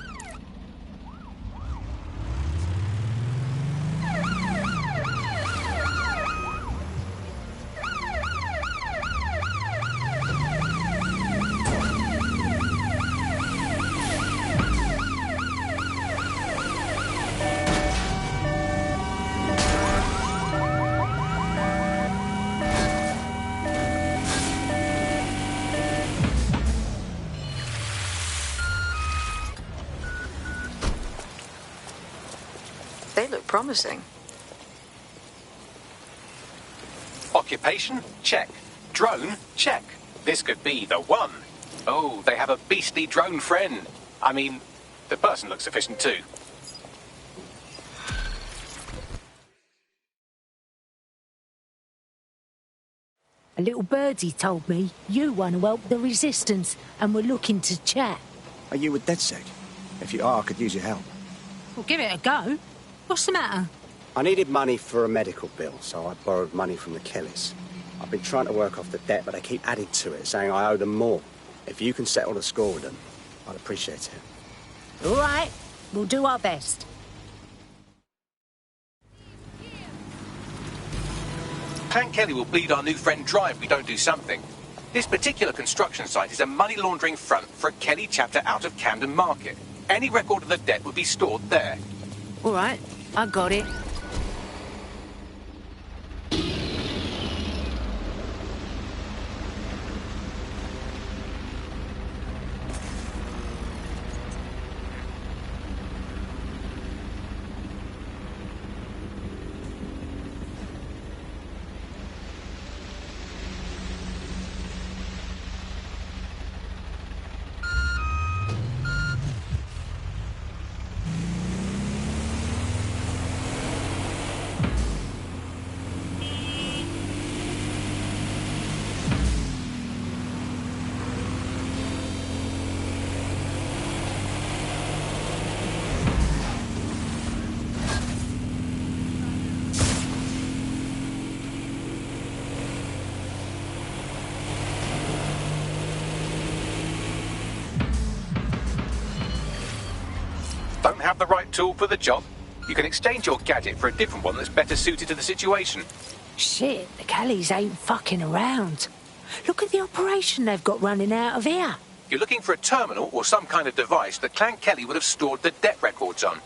They look promising. Occupation? Check. Drone? Check. This could be the one. Oh, they have a beastly drone friend. I mean, the person looks efficient too. A little birdie told me you want to help the Resistance and were looking to chat. Are you with DedSec? If you are, I could use your help. Well, give it a go. What's the matter? I needed money for a medical bill, so I borrowed money from the Kellys. I've been trying to work off the debt, but they keep adding to it, saying I owe them more. If you can settle the score with them, I'd appreciate it. All right, we'll do our best. Clan Kelly will bleed our new friend dry if we don't do something. This particular construction site is a money laundering front for a Kelly chapter out of Camden Market. Any record of the debt would be stored there. All right, I got it. Don't have the right tool for the job? You can exchange your gadget for a different one that's better suited to the situation. Shit, the Kellys ain't fucking around. Look at the operation they've got running out of here. You're looking for a terminal or some kind of device that Clan Kelly would have stored the debt records on.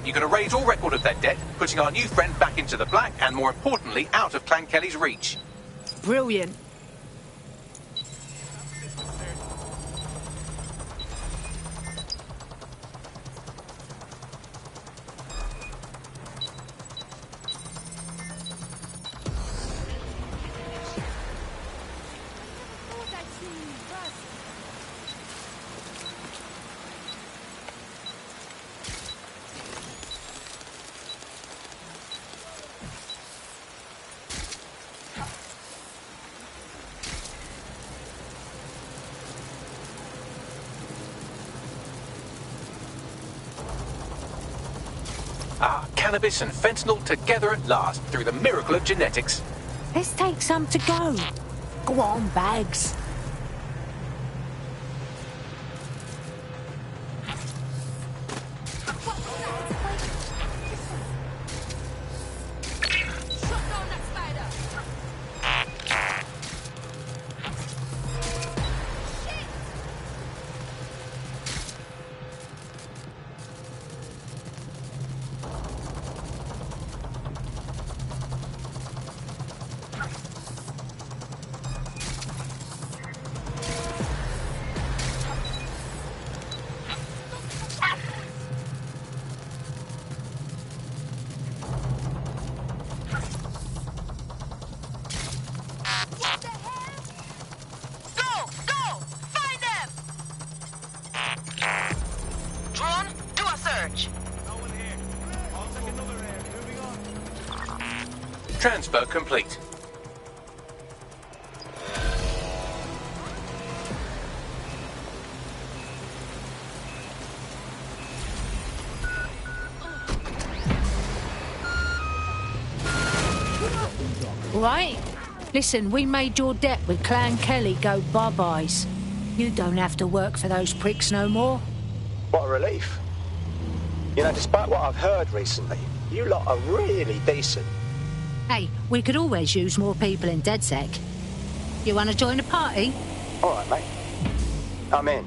You're going to raise all record of that debt, putting our new friend back into the black, and more importantly, out of Clan Kelly's reach. Brilliant. Cannabis and fentanyl together at last, through the miracle of genetics. Let's take some to go. Go on, Bags. Transfer complete. Right. Listen, we made your debt with Clan Kelly go bye-byes. You don't have to work for those pricks no more. What a relief. You know, despite what I've heard recently, you lot are really decent. Hey, we could always use more people in DedSec. You want to join the party? All right, mate. I'm in.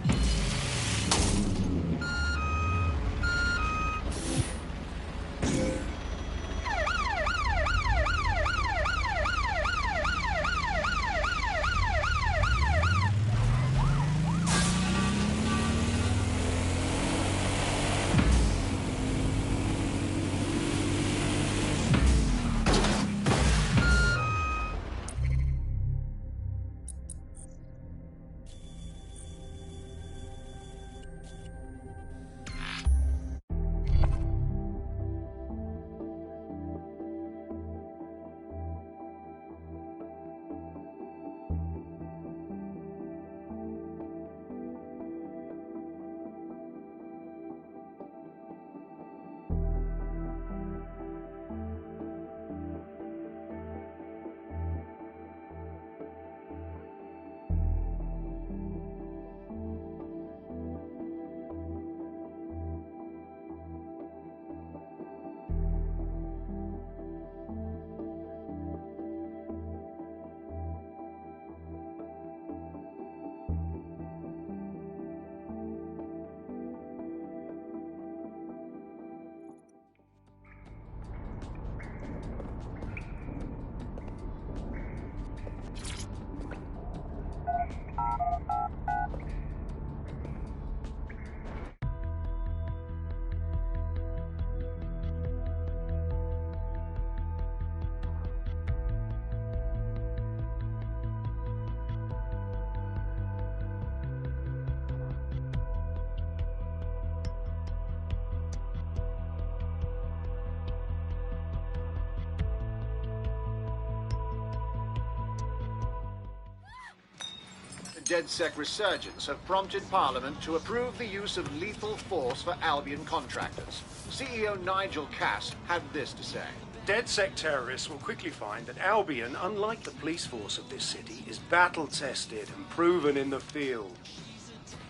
DedSec resurgence have prompted Parliament to approve the use of lethal force for Albion contractors. CEO Nigel Cass had this to say. DedSec terrorists will quickly find that Albion, unlike the police force of this city, is battle-tested and proven in the field.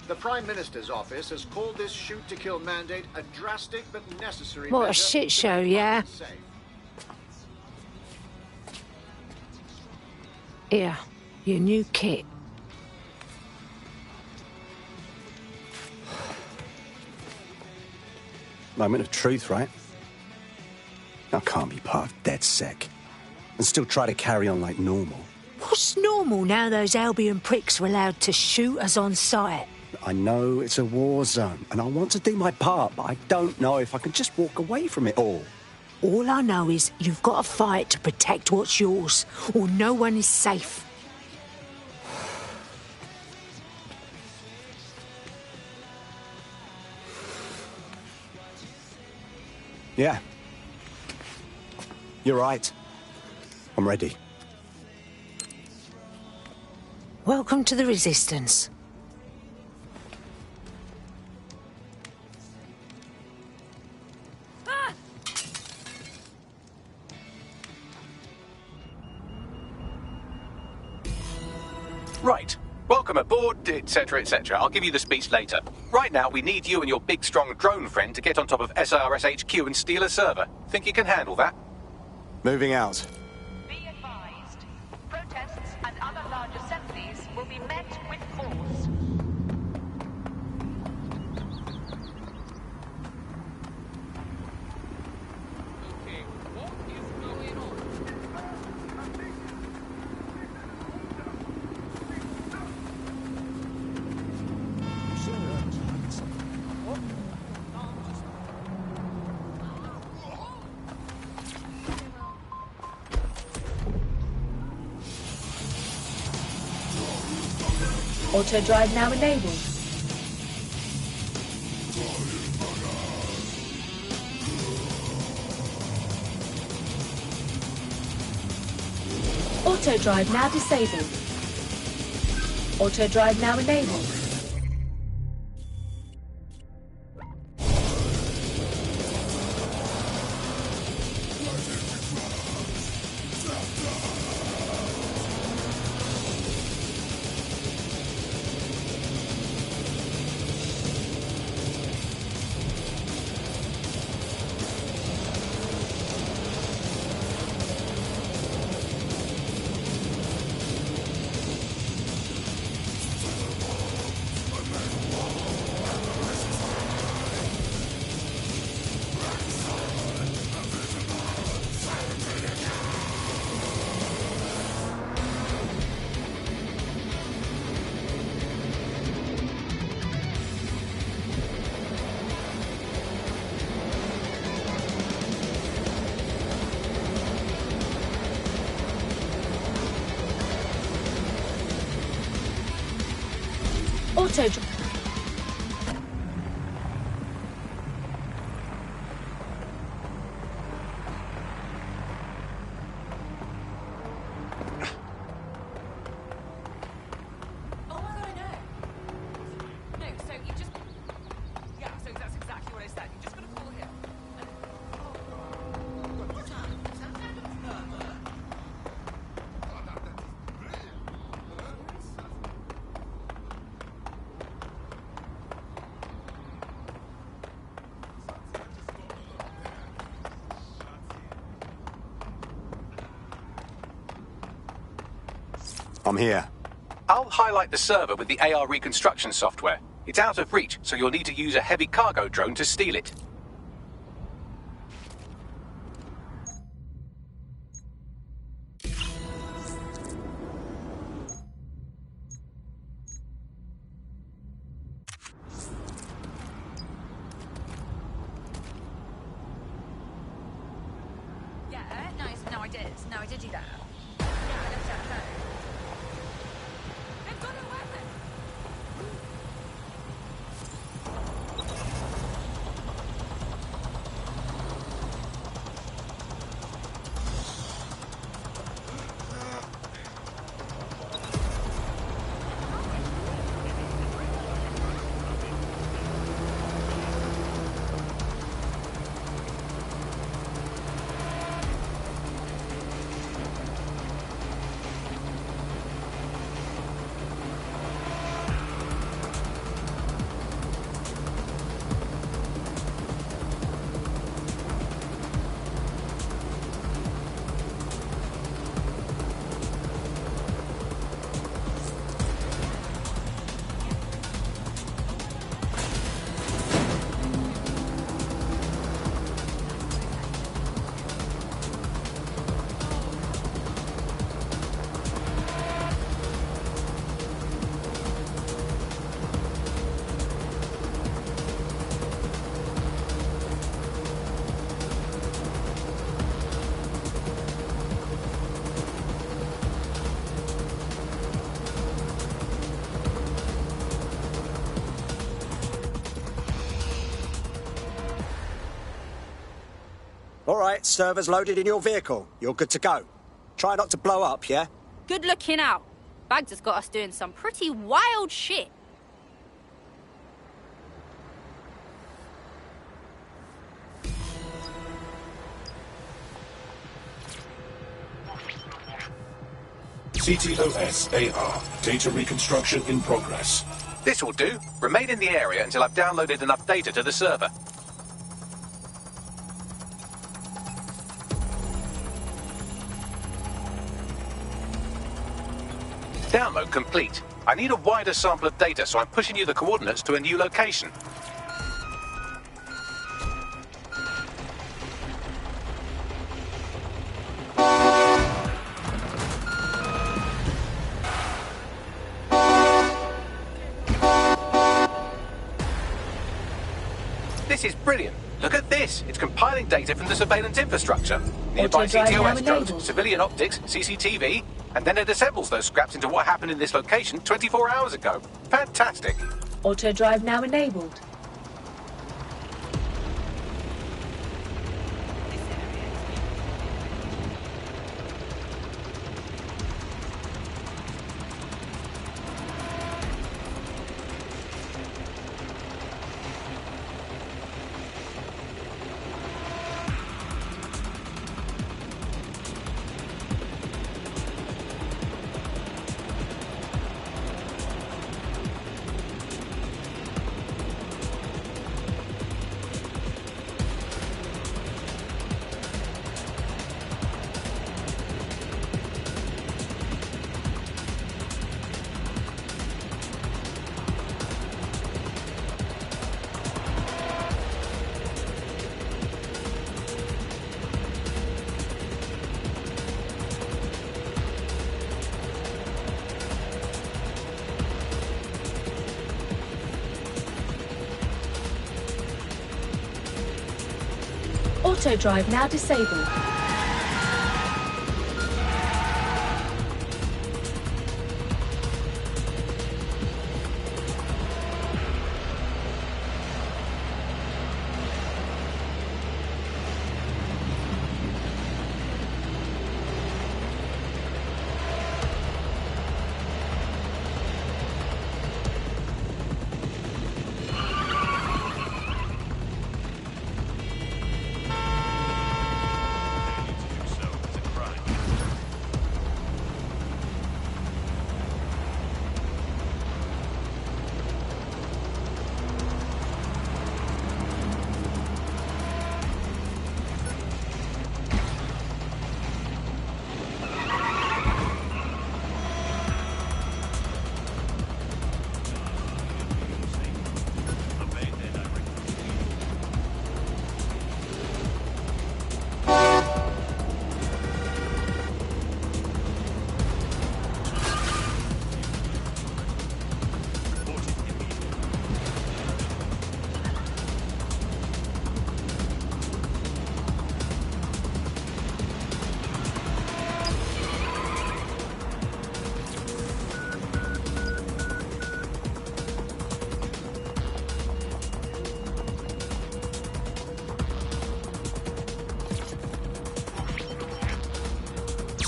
The Prime Minister's office has called this shoot-to-kill mandate a drastic but necessary What a measure shit to show, make yeah? Parliament safe. Here, your new kit. Moment of truth, right? I can't be part of DedSec and still try to carry on like normal. What's normal now those Albion pricks are allowed to shoot us on sight? I know it's a war zone, and I want to do my part, but I don't know if I can just walk away from it all. All I know is you've got to fight to protect what's yours, or no one is safe. Yeah. You're right. I'm ready. Welcome to the Resistance. Right. Welcome aboard, etc., etc. I'll give you the speech later. Right now, we need you and your big, strong drone friend to get on top of SRS HQ and steal a server. Think you can handle that? Moving out. Be advised, protests and other large assemblies will be met with force. Auto drive now enabled. Auto drive now disabled. Auto drive now enabled. Auto drive. I'm here. I'll highlight the server with the AR reconstruction software. It's out of reach, so you'll need to use a heavy cargo drone to steal it. Yeah, no, I did. No, I did do that. Yeah, I left it at home. They've got a weapon! All right, servers loaded in your vehicle. You're good to go. Try not to blow up, yeah? Good looking out. Bags has got us doing some pretty wild shit. CTOS AR. Data reconstruction in progress. This will do. Remain in the area until I've downloaded enough data to the server. Download complete. I need a wider sample of data, so I'm pushing you the coordinates to a new location. This is brilliant. Look at this. It's compiling data from the surveillance infrastructure. Nearby CTOS drones, civilian optics, CCTV, and then it assembles those scraps into what happened in this location 24 hours ago. Fantastic. Auto drive now enabled. Auto drive now disabled.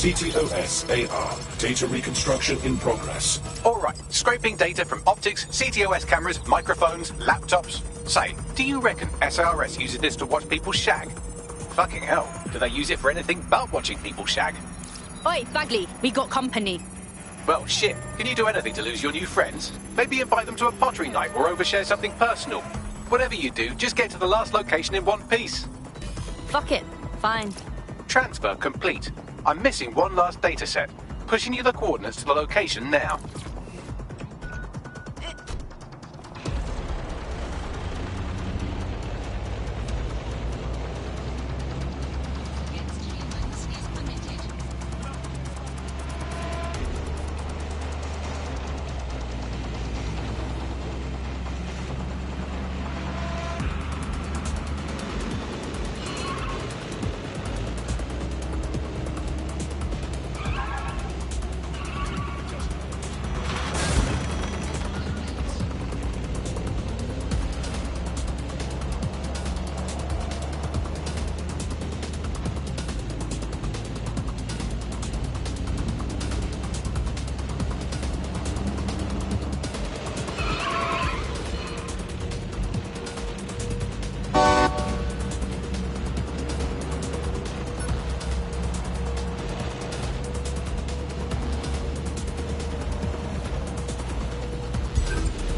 CTOS AR. Data reconstruction in progress. All right, scraping data from optics, CTOS cameras, microphones, laptops. Say, do you reckon SRS uses this to watch people shag? Fucking hell, do they use it for anything but watching people shag? Oi, Bagley, we got company. Well, shit, can you do anything to lose your new friends? Maybe invite them to a pottery night or overshare something personal. Whatever you do, just get to the last location in one piece. Fuck it, fine. Transfer complete. I'm missing one last data set. Pushing you the coordinates to the location now.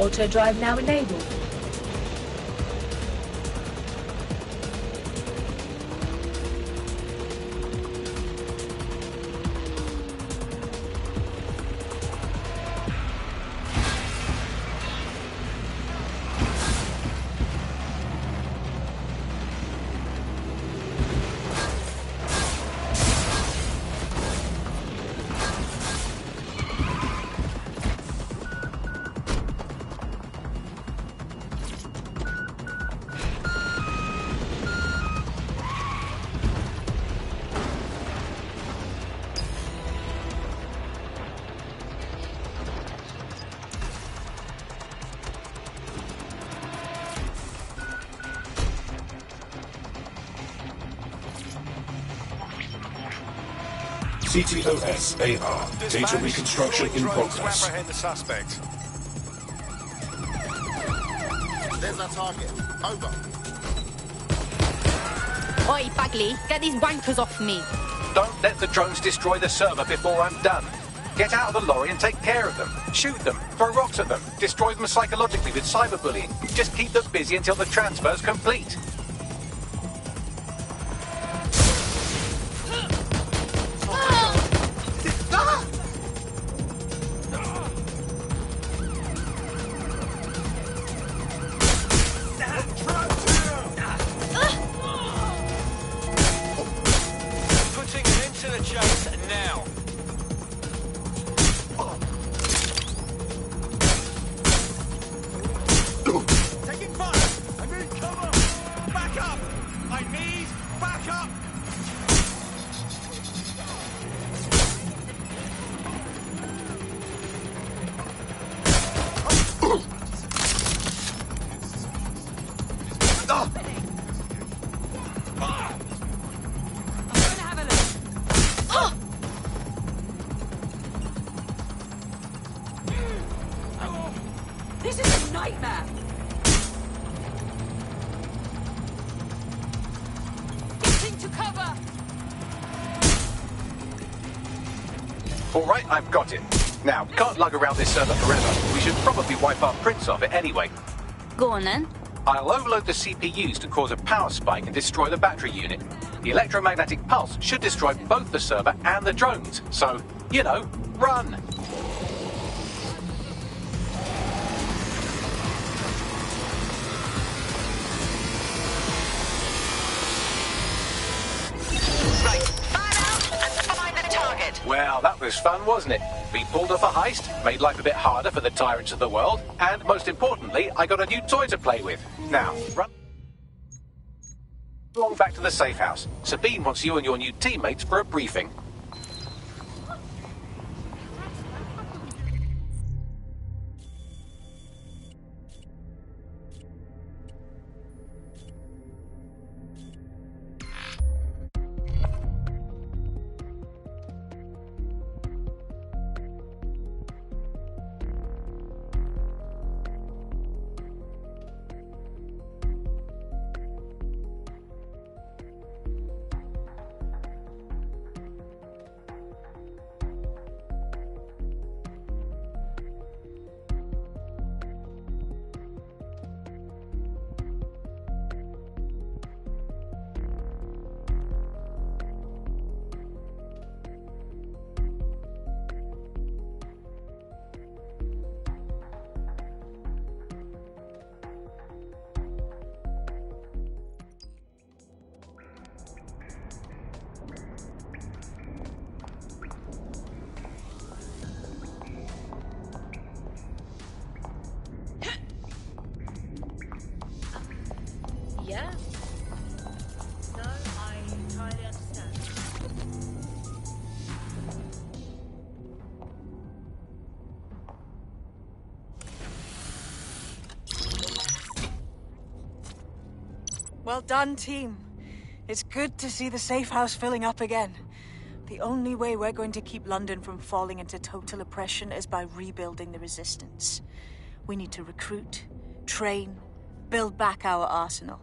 Auto drive now enabled. CTOS AR. Data reconstruction in progress. To apprehend the suspect. There's our target. Over. Oi, Bagley, get these wankers off me. Don't let the drones destroy the server before I'm done. Get out of the lorry and take care of them. Shoot them, throw rocks at them, destroy them psychologically with cyberbullying. Just keep them busy until the transfer's complete. Putting an end to the chase now. Taking fire! I need cover! Back up! I need back up! This is a nightmare! Getting to cover! All right, I've got it. Now, can't lug around this server forever. We should probably wipe our prints off it anyway. Go on then. I'll overload the CPUs to cause a power spike and destroy the battery unit. The electromagnetic pulse should destroy both the server and the drones. So, you know, run! Right, fire out and find the target. Well, that was fun, wasn't it? We pulled off a heist, made life a bit harder for the tyrants of the world, and most importantly, I got a new toy to play with. Now, run along back to the safe house. Sabine wants you and your new teammates for a briefing. Yeah? No, I entirely understand. Well done, team. It's good to see the safe house filling up again. The only way we're going to keep London from falling into total oppression is by rebuilding the resistance. We need to recruit, train, build back our arsenal.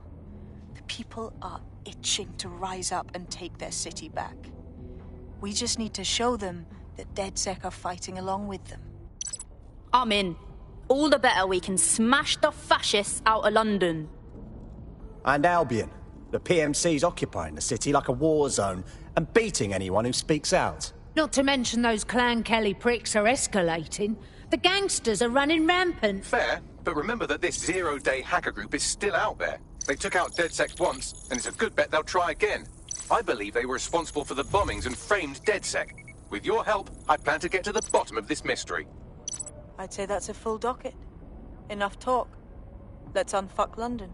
The people are itching to rise up and take their city back. We just need to show them that DedSec are fighting along with them. I'm in. All the better we can smash the fascists out of London. And Albion. The PMC's occupying the city like a war zone and beating anyone who speaks out. Not to mention those Clan Kelly pricks are escalating. The gangsters are running rampant. Fair, but remember that this zero-day hacker group is still out there. They took out DedSec once, and it's a good bet they'll try again. I believe they were responsible for the bombings and framed DedSec. With your help, I plan to get to the bottom of this mystery. I'd say that's a full docket. Enough talk. Let's unfuck London.